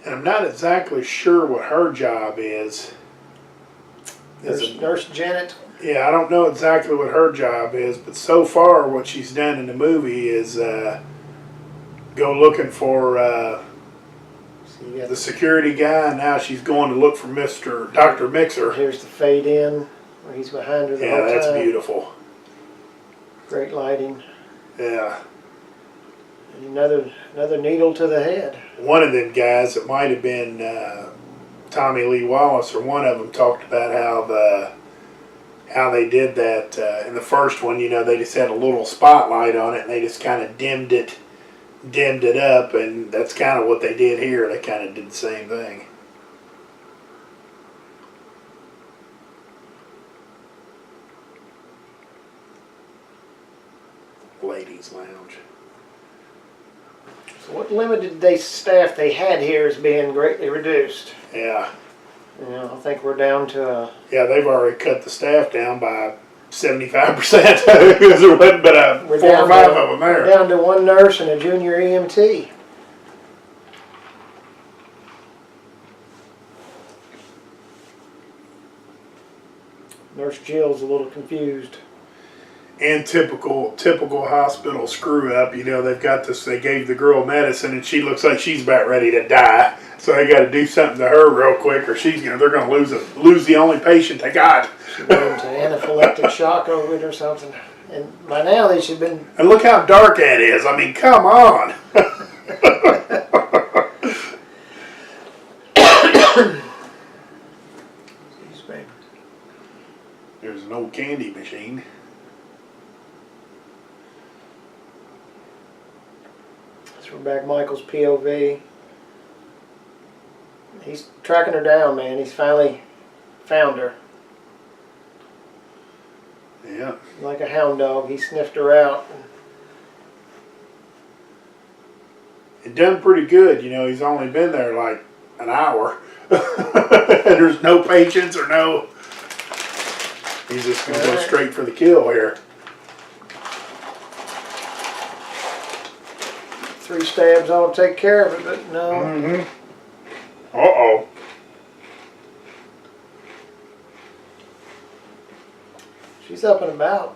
And I'm not exactly sure what her job is. Nurse Janet. Yeah, I don't know exactly what her job is, but so far what she's done in the movie is go looking for the security guy, and now she's going to look for Dr. Mixer. Here's the fade in where he's behind her the whole Yeah, time. that's beautiful. Great lighting. Yeah. And another needle to the head. One of them guys, it might have been Tommy Lee Wallace, or one of them talked about how they did that in the first one. You know, they just had a little spotlight on it, and they just kind of dimmed it up, and that's kind of what they did here. They kind of did the same thing. Ladies' lounge. What limited day staff they had here is being greatly reduced. Yeah. You know, I think we're down to Yeah, they've already cut the staff down by 75% because there wasn't but we're 4 or down 5 to, of them we're there. down to one nurse and a junior EMT. Nurse Jill's a little confused. And typical hospital screw up. You know, they've got this. They gave the girl medicine, and she looks like she's about ready to die. So they got to do something to her real quick, or they're going to lose the only patient they got. She went into anaphylactic shock over it or something. And by now they should have been. And look how dark that is. I mean, come on. There's an old candy machine. So we're back Michael's POV. He's tracking her down, man. He's finally found her. Yeah. Like a hound dog, he sniffed her out. It done pretty good. You know, he's only been there like an hour. There's no patience or no. He's just going to go straight for the kill here. 3 stabs ought to take care of it, but no. Mm-hmm. Uh-oh. She's up and about.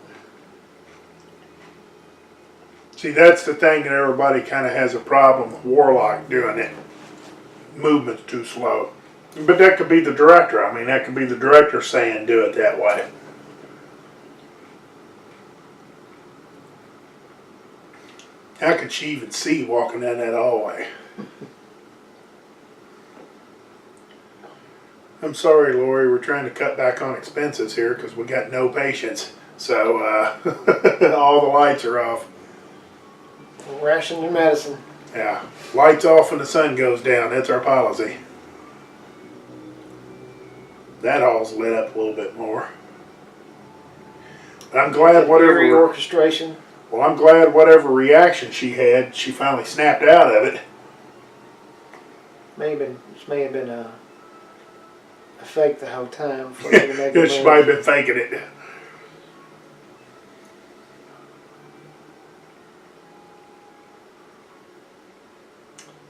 See, that's the thing that everybody kind of has a problem with Warlock doing it. Movement's too slow. But that could be the director. I mean, that could be the director saying do it that way. How could she even see walking down that hallway? I'm sorry, Lori. We're trying to cut back on expenses here because we got no patients. So all the lights are off. Ration your medicine. Yeah. Lights off when the sun goes down. That's our policy. That hall's lit up a little bit more. But I'm glad Eerie whatever. orchestration. Well, I'm glad whatever reaction she had, she finally snapped out of it. This may have been a fake the whole time for her to make Yeah, a she move. might have been faking it.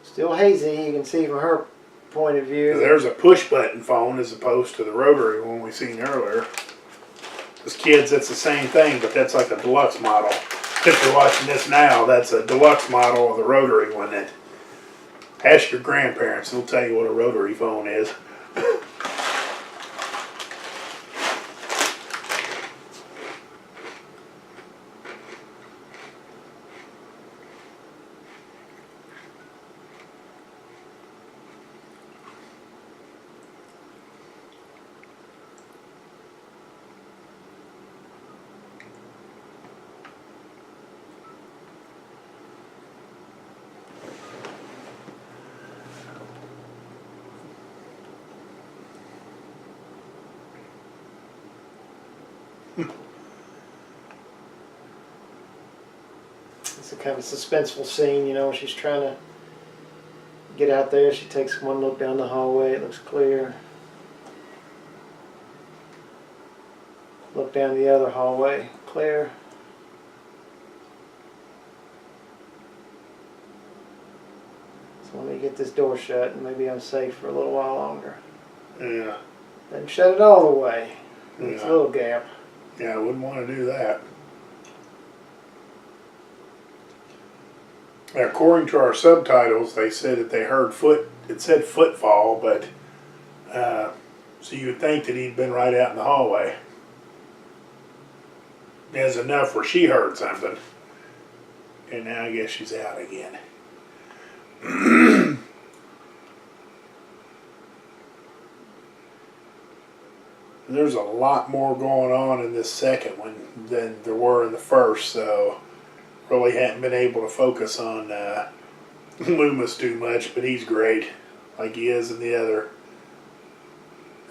Still hazy, you can see from her point of view. There's a push button phone as opposed to the rotary one we seen earlier. As kids, that's the same thing, but that's like a deluxe model. If you're watching this now, that's a deluxe model of the rotary one. That ask your grandparents; they'll tell you what a rotary phone is. It's a kind of suspenseful scene, you know. She's trying to get out there. She takes one look down the hallway. It looks clear. Look down the other hallway. Clear. So let me get this door shut and maybe I'm safe for a little while longer. Yeah. Then shut it all the way. It's a Yeah. little gap. Yeah, I wouldn't want to do that. Now, according to our subtitles, they said that they heard it said footfall, but so you would think that he'd been right out in the hallway. There's enough where she heard something. And now I guess she's out again. There's a lot more going on in this second one than there were in the first, so really hadn't been able to focus on Loomis too much, but he's great, like he is in the other.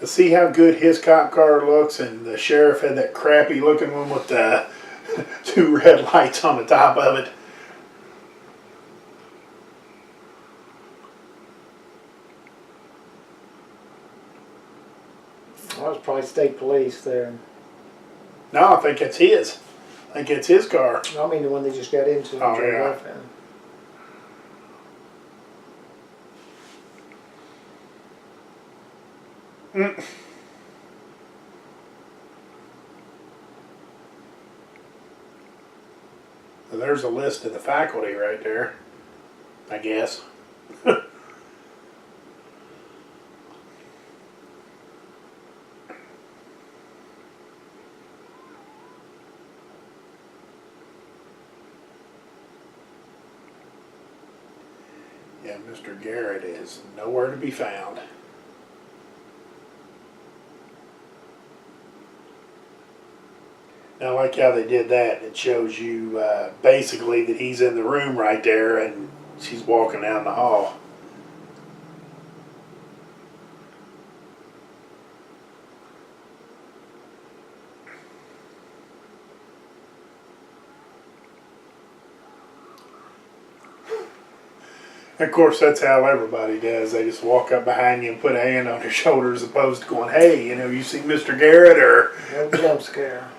To see how good his cop car looks, and the sheriff had that crappy looking one with the 2 red lights on the top of it. Well, it was probably state police there. No, I think it's his. I think it's his car. I mean the one they just got into and Oh, drove yeah. off in. So there's a list of the faculty right there, I guess. Yeah, Mr. Garrett is nowhere to be found. Now, I like how they did that. It shows you basically that he's in the room right there and she's walking down the hall. Of course, that's how everybody does. They just walk up behind you and put a hand on your shoulder as opposed to going, hey, you know, you seen Mr. Garrett or No jump scare.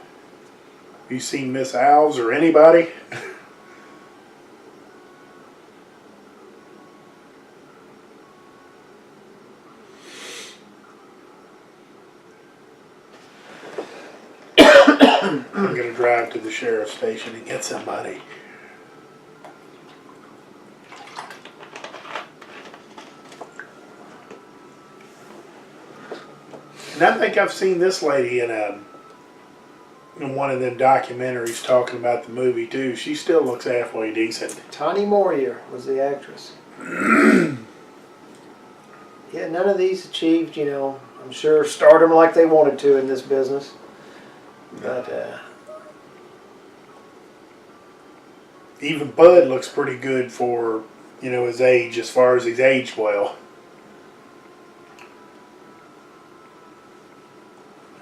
you seen Miss Alves or anybody? I'm going to drive to the sheriff's station and get somebody. And I think I've seen this lady in one of them documentaries talking about the movie too. She still looks halfway decent. Tawny Moyer was the actress. Yeah, none of these achieved, you know, I'm sure stardom like they wanted to in this business. But Even Bud looks pretty good for, you know, his age, as far as he's aged well.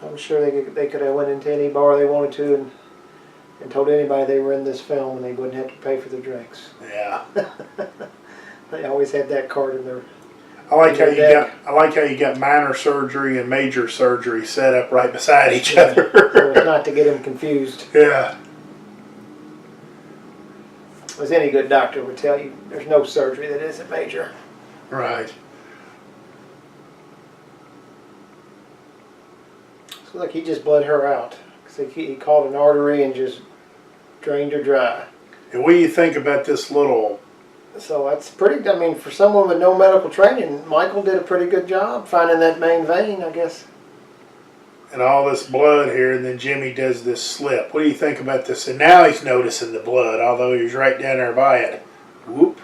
I'm sure they could have went into any bar they wanted to and told anybody they were in this film and they wouldn't have to pay for their drinks. Yeah. They always had that card in their. I like how you got minor surgery and major surgery set up right beside each other. So as not to get them confused. Yeah. As any good doctor would tell you, there's no surgery that isn't major. Right. So look, he just bled her out. So he caught an artery and just drained her dry. And what do you think about this little? So that's pretty, I mean, for someone with no medical training, Michael did a pretty good job finding that main vein, I guess. And all this blood here, and then Jimmy does this slip. What do you think about this? And now he's noticing the blood, although he was right down there by it. Whoop.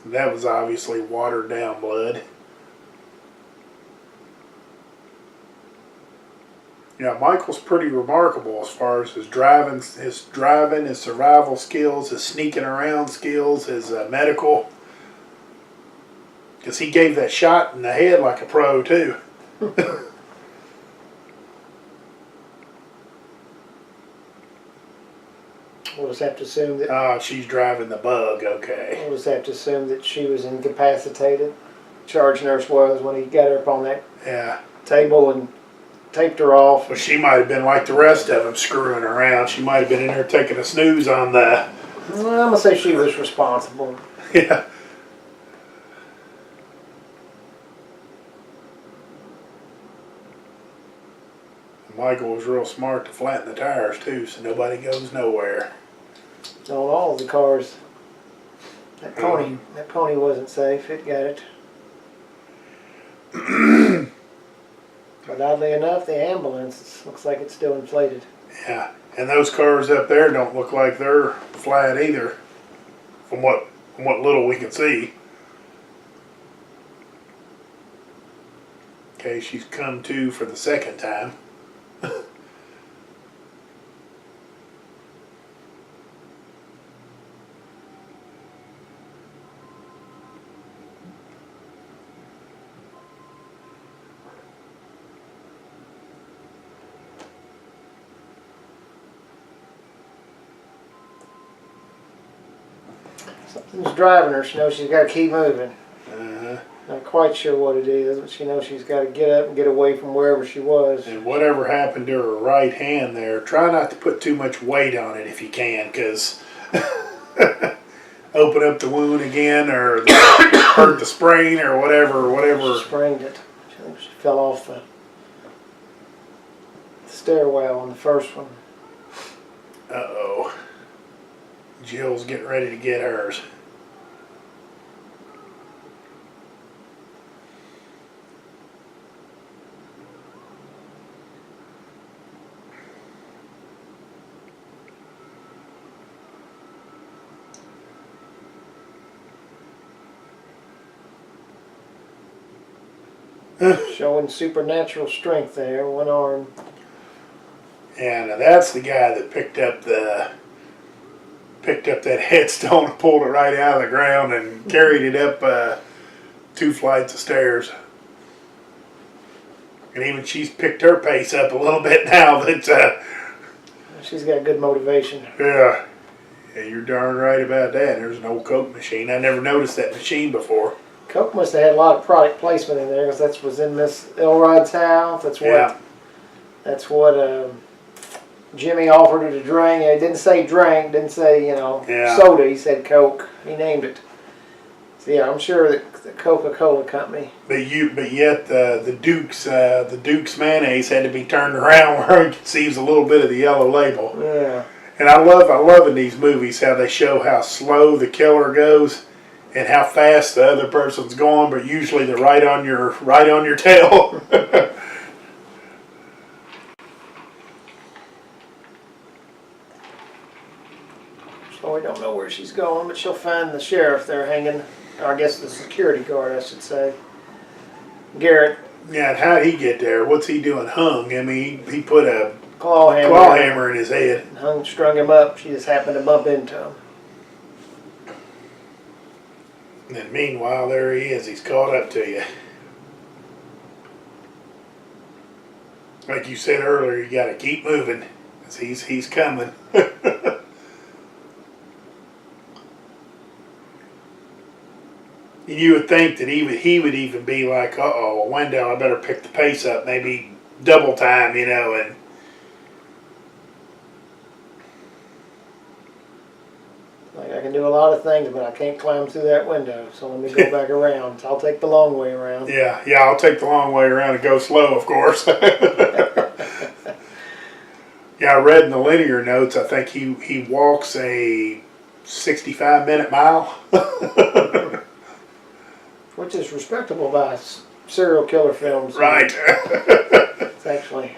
That was obviously watered down blood. Yeah, Michael's pretty remarkable as far as his driving, his survival skills, his sneaking around skills, his medical. Because he gave that shot in the head like a pro, too. We'll just have to assume that. Oh, she's driving the bug, okay. We'll just have to assume that she was incapacitated. Charge nurse was when he got her up on that Yeah. table and taped her off. Well, she might have been like the rest of them, screwing around. She might have been in there taking a snooze on the... Well, I'm going to say she was responsible. Yeah. Michael was real smart to flatten the tires, too, so nobody goes nowhere. On all of the cars. That pony wasn't safe. It got it. But oddly enough, the ambulance looks like it's still inflated. Yeah, and those cars up there don't look like they're flat either, from what little we can see. Okay, she's come to for the second time. Something's driving her. She knows she's got to keep moving. Uh-huh. Now, of quite sure what it is, but she knows she's got to get up and get away from wherever she was. And whatever happened to her right hand there, try not to put too much weight on it if you can, because open up the wound again or hurt the sprain or whatever. She sprained it. I think she fell off the stairwell on the first one. Uh-oh. Jill's getting ready to get hers. Showing supernatural strength there, one arm. And that's the guy that picked up that headstone and pulled it right out of the ground and carried it up 2 flights of stairs. And even she's picked her pace up a little bit now. That She's got good motivation. yeah, you're darn right about that. There's an old Coke machine. I never noticed that machine before. Coke must have had a lot of product placement in there because that was in Miss Elrod's house. That's what. Yeah. That's what Jimmy offered her to drink. He didn't say drink. Didn't say soda. He said Coke. He named it. So yeah, I'm sure that the Coca-Cola company. But yet the Duke's mayonnaise had to be turned around where you could see a little bit of the yellow label. Yeah. And I love in these movies how they show how slow the killer goes and how fast the other person's going, but usually they're right on your tail. So we don't know where she's going, but she'll find the sheriff there hanging. Or I guess the security guard, I should say. Garrett. Yeah, and how'd he get there? What's he doing hung? I mean, he put a Claw hammer in his head. Strung him up. She just happened to bump into him. And then meanwhile, there he is. He's caught up to you. Like you said earlier, you got to keep moving, 'cause he's coming. You would think that he would even be like, uh-oh, Wendell, I better pick the pace up, maybe double time, and Like, I can do a lot of things, but I can't climb through that window, so let me go back around. I'll take the long way around. yeah, I'll take the long way around and go slow, of course. Yeah, I read in the linear notes, I think he walks a 65-minute mile. Which is respectable by serial killer films. Right. It's actually.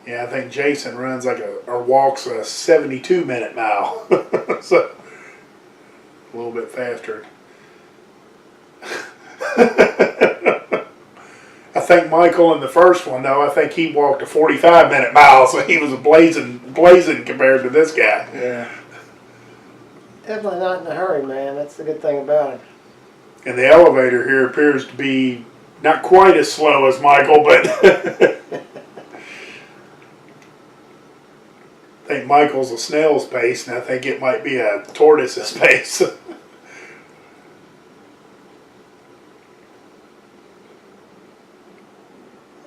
Yeah, I think Jason runs or walks a 72-minute mile. So, a little bit faster. I think Michael in the first one, though, I think he walked a 45-minute mile, so he was blazing compared to this guy. Yeah. Definitely not in a hurry, man. That's the good thing about it. And the elevator here appears to be not quite as slow as Michael, but I think Michael's a snail's pace, and I think it might be a tortoise's pace.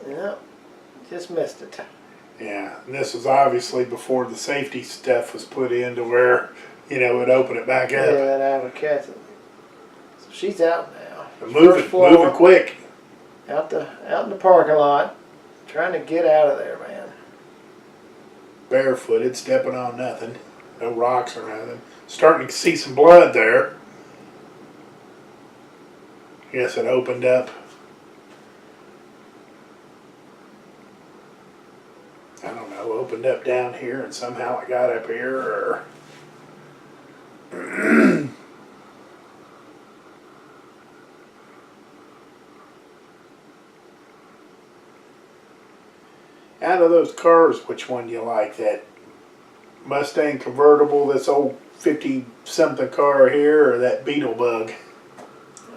Yep. Just missed it. Yeah, and this was obviously before the safety stuff was put in to where, it'd open it back Yeah, up. that outer cat. So she's out now. Moving quick. Out in the parking lot, trying to get out of there, man. Barefooted, stepping on nothing. No rocks or nothing. Starting to see some blood there. Yes, it opened up. I don't know, opened up down here and somehow it got up here, or... Out of those cars, which one do you like? That Mustang convertible, this old 50-something car here, or that Beetle Bug?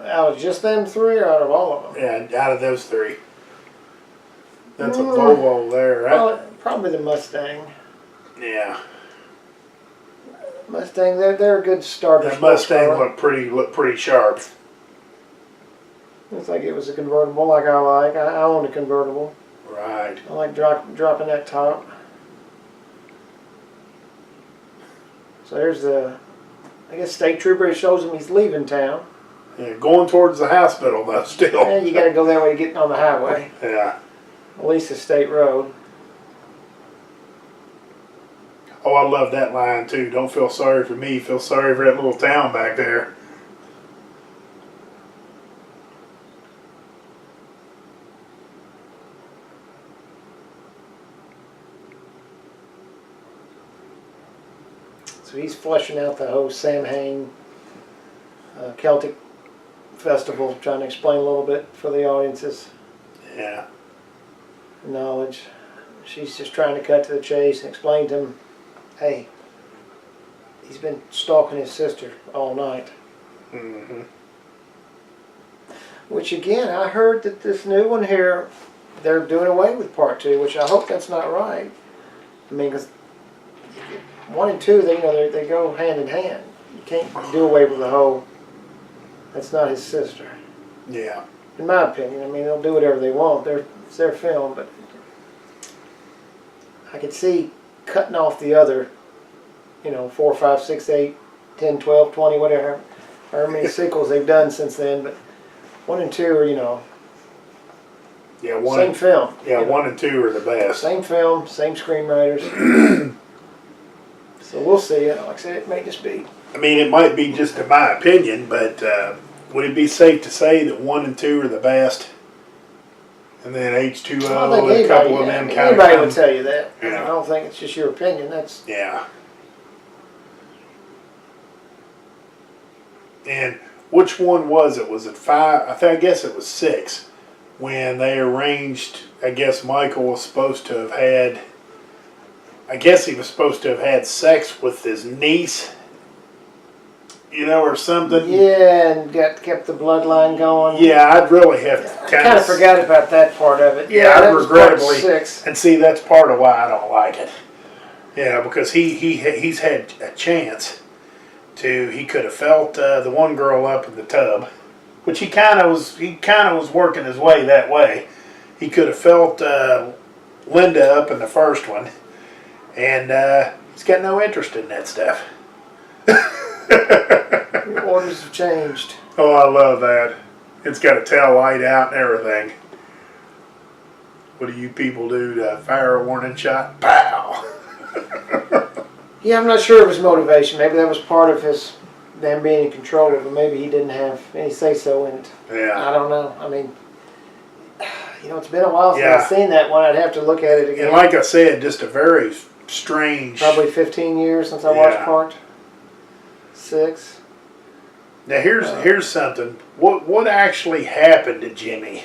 Out of just them three, or out of all of them? Yeah, out of those three. That's a Volvo there, right? Well, probably the Mustang. Yeah. Mustang, they're a good starter. That Mustang looked pretty sharp. Looks like it was a convertible, like I like. I own a convertible. Right. I like dropping that top. So there's the, I guess, state trooper. It shows him he's leaving town. Yeah, going towards the hospital though still. And you got to go that way to get on the highway. Yeah. At least a state road. Oh, I love that line too. Don't feel sorry for me. Feel sorry for that little town back there. So he's fleshing out the whole Samhain Celtic festival, trying to explain a little bit for the audience's Yeah. knowledge. She's just trying to cut to the chase and explain to him, hey, he's been stalking his sister all night. Mm-hmm. Which again, I heard that this new one here, they're doing away with part 2, which I hope that's not right. I mean, because 1 and 2, they go hand in hand. You can't do away with the whole, that's not his sister. Yeah. In my opinion, I mean, they'll do whatever they want. It's their film, but I could see cutting off the other, 4, 5, 6, 8, 10, 12, 20, whatever, however many sequels they've done since then. But 1 and 2 are, Yeah. same film. Yeah. 1 and 2 are the best. Same film, same screenwriters. So we'll see. Like I said, it may just be. I mean, it might be just in my opinion, but would it be safe to say that 1 and 2 are the best? And then H2O I think and a couple of them kind anybody of would tell you that. Yeah. I don't think it's just your opinion. That's Yeah. And which one was it? Was it 5? I guess it was 6. When they arranged, I guess Michael was supposed to have had, I guess he was supposed to have had sex with his niece, or something. yeah, and kept the bloodline going. Yeah, I'd really have to I kind of forgot about that part of it. Yeah, that was part regrettably. 6. And see, that's part of why I don't like it. Yeah, because he's had a chance to. He could have felt the one girl up in the tub, which he kind of was working his way that way. He could have felt Linda up in the first one, and he's got no interest in that stuff. Your orders have changed. Oh, I love that. It's got a tail light out and everything. What do you people do to fire a warning shot? Pow! Yeah, I'm not sure of his motivation. Maybe that was part of his them being in control of it. Maybe he didn't have any say-so in it. Yeah. I don't know. I mean, it's been a while since Yeah. I've seen that one. I'd have to look at it again. And like I said, just a very strange. Probably 15 years since I Yeah. watched part 6. Now here's something. What actually happened to Jimmy?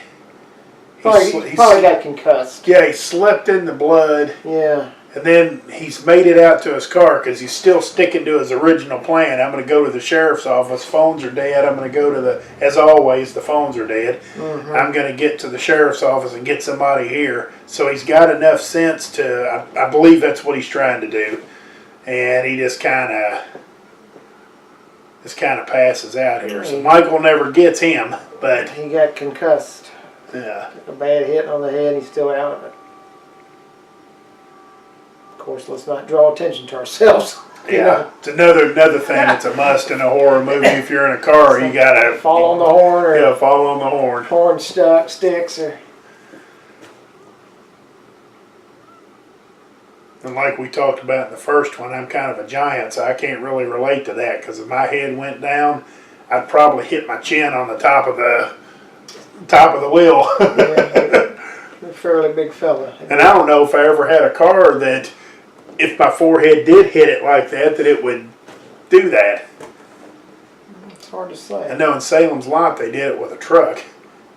Probably got concussed. Yeah, he slept in the blood, Yeah. and then he's made it out to his car because he's still sticking to his original plan. I'm going to go to the sheriff's office. Phones are dead. I'm going to go to as always, the phones are dead. Mm-hmm. I'm going to get to the sheriff's office and get somebody here. So he's got enough sense to, I believe that's what he's trying to do. And he just kind of passes out here. So Michael never gets him, but He got concussed. yeah. A bad hit on the head. He's still out of it. Of course, let's not draw attention to ourselves. Yeah, it's another thing that's a must in a horror movie. If you're in a car, you gotta Fall on the horn or fall on the horn. horn sticks or. And like we talked about in the first one, I'm kind of a giant, so I can't really relate to that. Because if my head went down, I'd probably hit my chin on the top of the wheel. You're a fairly big fella. And I don't know if I ever had a car that, if my forehead did hit it like that, that it would do that. It's hard to say. I know in Salem's Lot they did it with a truck,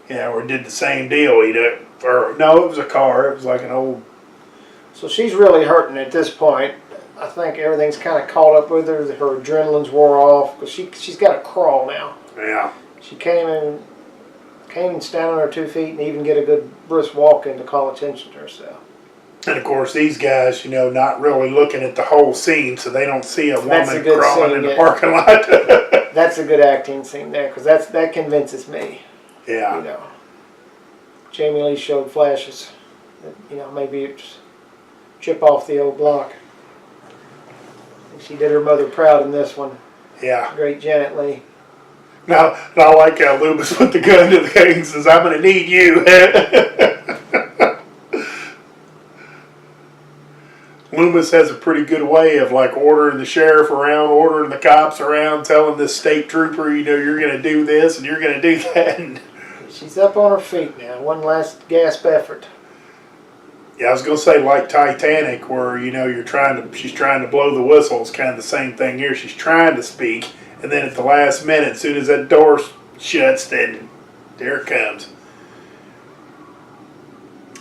or did the same deal. It was a car. It was like an old. So she's really hurting at this point. I think everything's kind of caught up with her. Her adrenaline's wore off because she's got to crawl now. Yeah. She can't even stand on her 2 feet and even get a good brisk walk in to call attention to herself. And of course, these guys, not really looking at the whole scene, so they don't see a That's woman a good crawling scene, in the yeah. parking lot. That's a good acting scene there because that convinces me. Yeah. You know, Jamie Lee showed flashes that, you know, maybe it's chip off the old block. And she did her mother proud in this one. Yeah. Great Janet Lee. Now, I like how Loomis put the gun to the head and says, I'm going to need you. Loomis has a pretty good way of like ordering the sheriff around, ordering the cops around, telling this state trooper, you know, you're going to do this and you're going to do that. And she's up on her feet now. One last gasp effort. yeah, I was going to say like Titanic, where, you know, she's trying to blow the whistle. It's kind of the same thing here. She's trying to speak, and then at the last minute, as soon as that door shuts, then there it comes.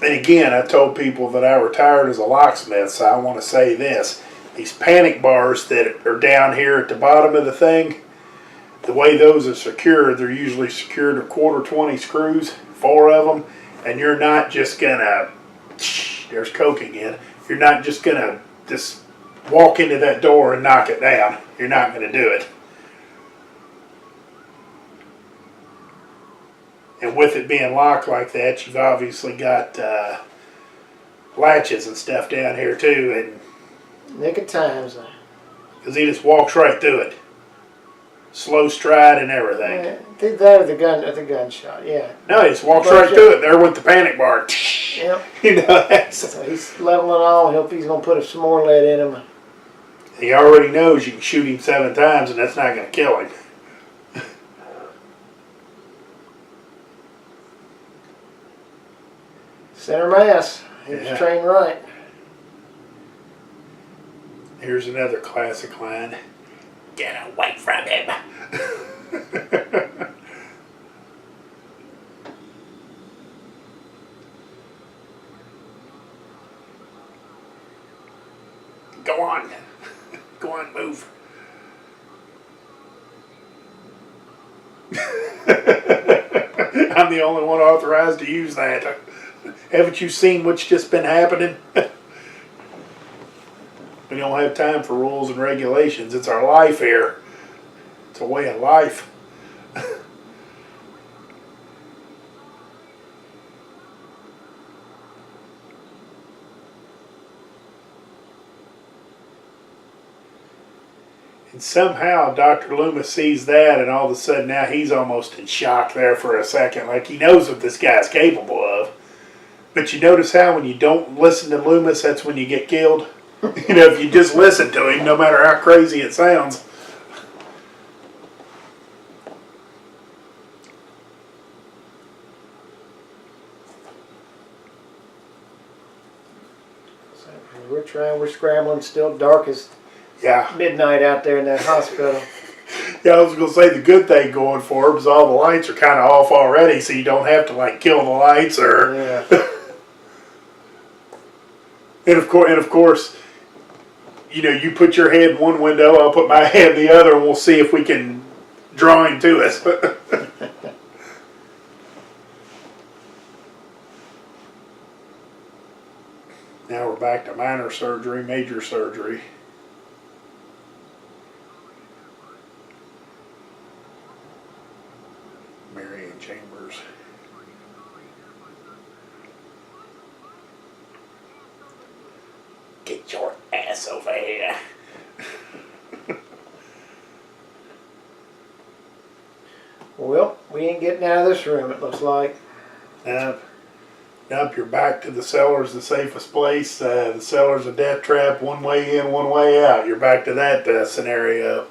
And again, I told people that I retired as a locksmith, so I want to say this. These panic bars that are down here at the bottom of the thing, the way those are secured, they're usually secured to 1/4 screws, 4 of them, and you're not just going to, there's Coke again, you're not just going to just walk into that door and knock it down. You're not going to do it. And with it being locked like that, you've obviously got latches and stuff down here too, and nick of times. Because he just walks right through it, slow stride and everything. Yeah, did that at the gunshot, yeah. No, he just walks right through it there with the panic bar. Yep. You know, that's, so he's leveling on. Hope he's gonna put some more lead in him. He already knows you can shoot him 7 times and that's not going to kill him. Center mass. He was trained right. Here's another classic line. Get away from him. Go on. Go on, move. I'm the only one authorized to use that. Haven't you seen what's just been happening? We don't have time for rules and regulations. It's our life here. It's a way of life. And somehow Dr. Loomis sees that, and all of a sudden now he's almost in shock there for a second. Like he knows what this guy's capable of. But you notice how when you don't listen to Loomis, that's when you get killed? You know, if you just listen to him, no matter how crazy it sounds. So we're scrambling, still dark as midnight out there in that hospital. Yeah, I was going to say the good thing going for him is all the lights are kind of off already, so you don't have to like kill the lights or. Yeah. And of course, you know, you put your head in one window, I'll put my head in the other, and we'll see if we can draw him to us. Now we're back to minor surgery, major surgery. Marion Chambers. Get your ass over here. Well, we ain't getting out of this room, it looks like. Nope, you're back to the cellar's the safest place. The cellar's a death trap, one way in, one way out. You're back to that scenario.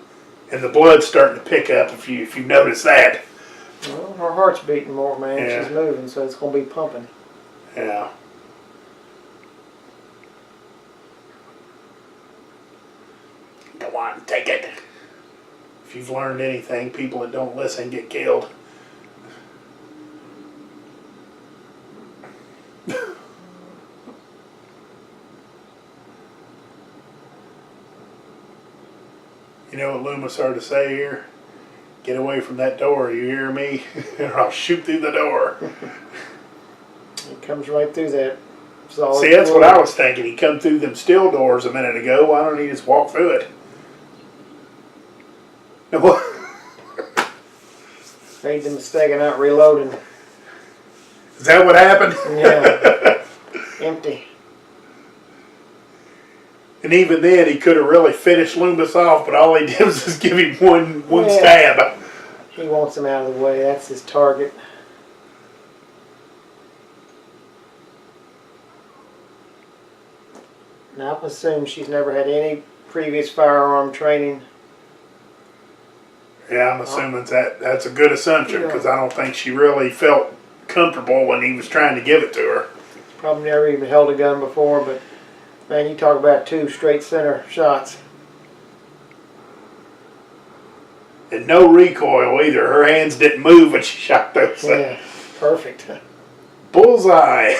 And the blood's starting to pick up if you notice that. Well, her heart's beating more, man. Yeah. She's moving, so it's going to be pumping. Yeah. Go on, take it. If you've learned anything, people that don't listen get killed. You know what Loomis started to say here? Get away from that door, you hear me? Or I'll shoot through the door. It comes right through that solid. See, that's what I was thinking. He come through them steel doors a minute ago. Why don't he just walk through it? Made the mistake of not reloading. Is that what happened? Yeah. Empty. And even then, he could have really finished Loomis off, but all he did was just give him one Yeah. stab. He wants him out of the way. That's his target. Now, I assume she's never had any previous firearm training. Yeah, I'm assuming that's a good assumption Yeah. because I don't think she really felt comfortable when he was trying to give it to her. Probably never even held a gun before, but man, you talk about 2 straight center shots. And no recoil either. Her hands didn't move when she shot those. Yeah, perfect. Bullseye.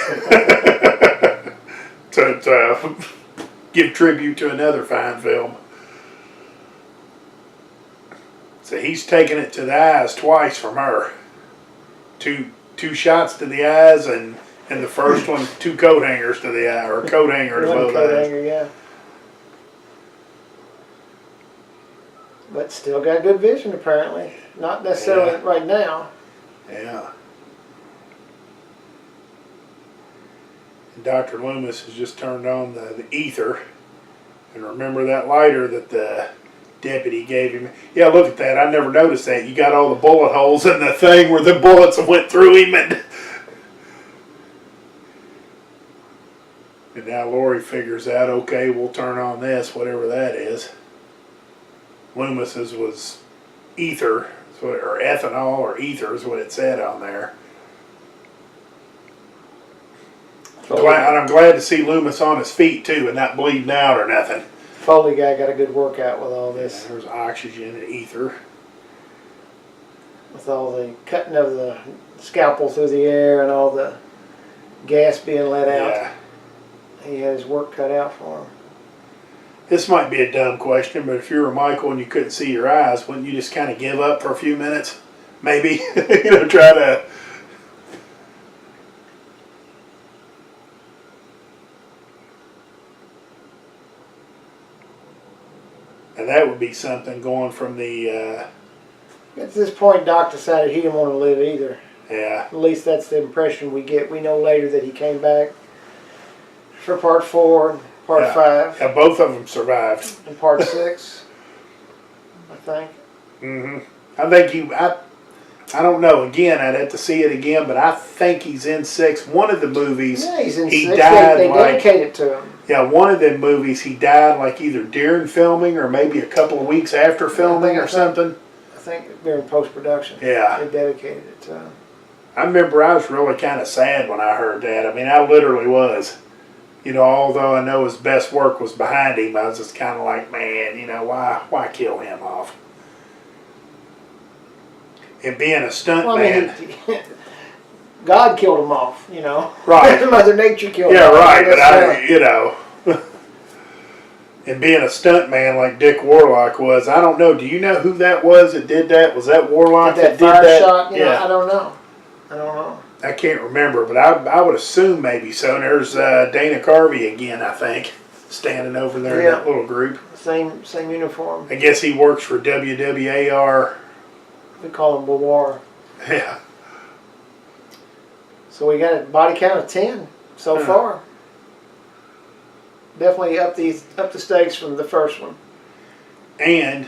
to give tribute to another fine film. So he's taking it to the eyes twice from her. Two shots to the eyes, and the first one 2 coat hangers to the eye, or a coat hanger to One both coat eyes. hanger, yeah. But still got good vision apparently. Not necessarily Yeah. right now. Yeah. And Dr. Loomis has just turned on the ether. And remember that lighter that the deputy gave him? Yeah, look at that. I never noticed that. You got all the bullet holes in the thing where the bullets went through him. And now Lori figures out, okay, we'll turn on this, whatever that is. Loomis's was ether, or ethanol, or ether is what it said on there. And I'm glad to see Loomis on his feet too and not bleeding out or nothing. Foley guy got a good workout with all this. Yeah, there's oxygen and ether. With all the cutting of the scalpel through the air and all the gas being let out. Yeah. He had his work cut out for him. This might be a dumb question, but if you were Michael and you couldn't see your eyes, wouldn't you just kind of give up for a few minutes? Maybe, try to. And that would be something going from the, At this point, Doc decided he didn't want to live either. yeah. At least that's the impression we get. We know later that he came back for part 4 and part Yeah. 5 Yeah, both of them survived. and part 6, I think. I think I don't know. Again, I'd have to see it again, but I think he's in 6. One of the movies, Yeah, he's in he 6. died They like, dedicated to him. yeah, one of them movies he died like either during filming or maybe a couple of weeks after filming or something. I think during post-production. Yeah. They dedicated it to him. I remember I was really kind of sad when I heard that. I mean, I literally was. Although I know his best work was behind him, I was just kind of like, man, why kill him off? And being a stunt Well, I man. mean, God killed him off, Right. Mother Nature killed him Yeah, off. right, but That's, and being a stunt man like Dick Warlock was, I don't know, do you know who that was that did that? Was that Warlock that that did fire that? shot, Yeah. I don't know. I don't know. I can't remember, but I would assume maybe so. And there's Dana Carvey again, I think, standing over there in that little group. Same uniform. I guess he works for WWAR. We call him War. Yeah. So we got a body count of 10 so far. Definitely up the stakes from the first one. And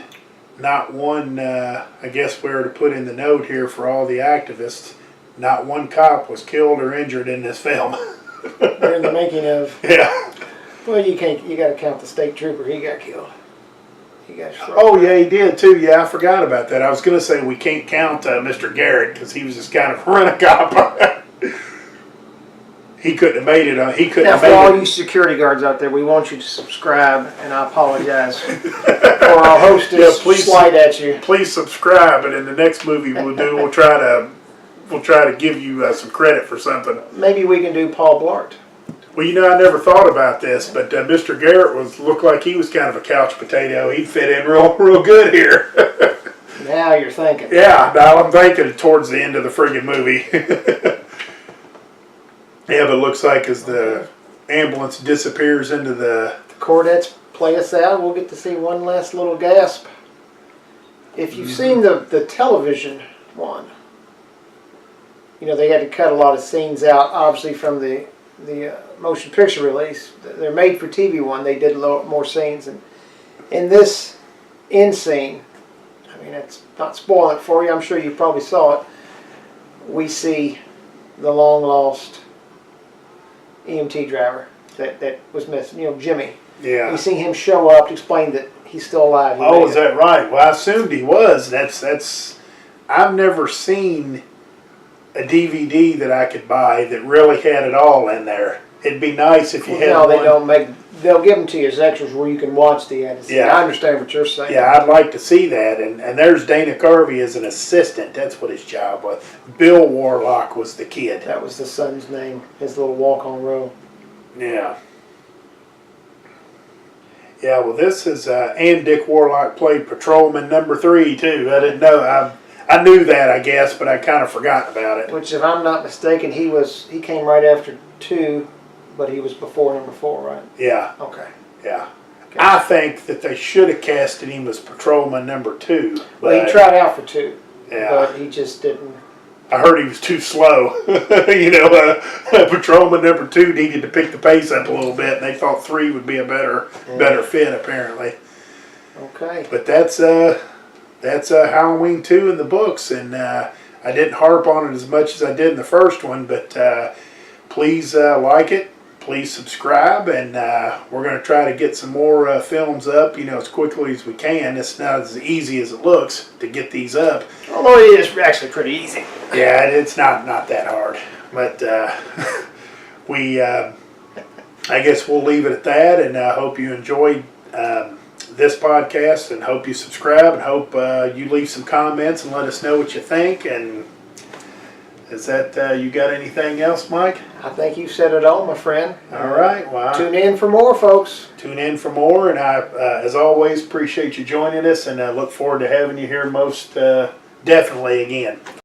not one, I guess we're to put in the note here for all the activists, not one cop was killed or injured in this film. They're in the making of. Yeah. Well, you got to count the state trooper. He got killed. He got shot. Oh, yeah, he did too. Yeah, I forgot about that. I was going to say we can't count Mr. Garrett because he was just kind of rent-a-cop. He couldn't have made it. He couldn't Now, have for all made you security guards out there, we want you to subscribe, and I apologize for our hostess slight at you. Please subscribe, and in the next movie we'll try to give you some credit for something. Maybe we can do Paul Blart. Well, I never thought about this, but Mr. Garrett looked like he was kind of a couch potato. He'd fit in real good here. Now you're thinking. Yeah, now I'm thinking towards the end of the friggin' movie. Yeah, but it looks like as the ambulance disappears into the... The Cordettes play us out. We'll get to see one last little gasp. If you've seen the television one, you know, they had to cut a lot of scenes out, obviously from the motion picture release. Their made-for-TV one, they did a lot more scenes, and in this end scene, I mean, it's not spoiling it for you. I'm sure you probably saw it. We see the long-lost EMT driver that was missing. You know, Jimmy. Yeah. You see him show up to explain that he's still alive. He Oh, made is it. that right? Well, I assumed he was. That's. I've never seen a DVD that I could buy that really had it all in there. It'd be nice if you had No, one. they don't make. They'll give them to you as extras where you can watch the edits. Yeah. I understand what you're saying. Yeah, I'd like to see that. And there's Dana Carvey as an assistant. That's what his job was. Bill Warlock was the kid. That was the son's name. His little walk-on role. Yeah. Yeah, well, this is, and Dick Warlock played Patrolman number 3, too. I didn't know. I knew that, I guess, but I kind of forgot about it. Which, if I'm not mistaken, he came right after 2, but he was before number 4, right? Yeah, Okay. yeah. I think that they should have casted him as Patrolman number 2. But, Well, he tried out for 2, Yeah. but he just didn't. I heard he was too slow. You know, Patrolman number 2 needed to pick the pace up a little bit, and they thought 3 would be a better fit, apparently. Okay. But that's Halloween 2 in the books, and I didn't harp on it as much as I did in the first one, but please like it, please subscribe, and we're going to try to get some more films up, you know, as quickly as we can. It's not as easy as it looks to get these up. Although it is actually pretty easy. Yeah, it's not that hard, but I guess we'll leave it at that, and I hope you enjoyed this podcast, and hope you subscribe, and hope you leave some comments and let us know what you think. And is that, you got anything else, Mike? I think you said it all, my friend. All right, well, Tune in for more, folks. tune in for more, and I, as always, appreciate you joining us, and I look forward to having you here most definitely again.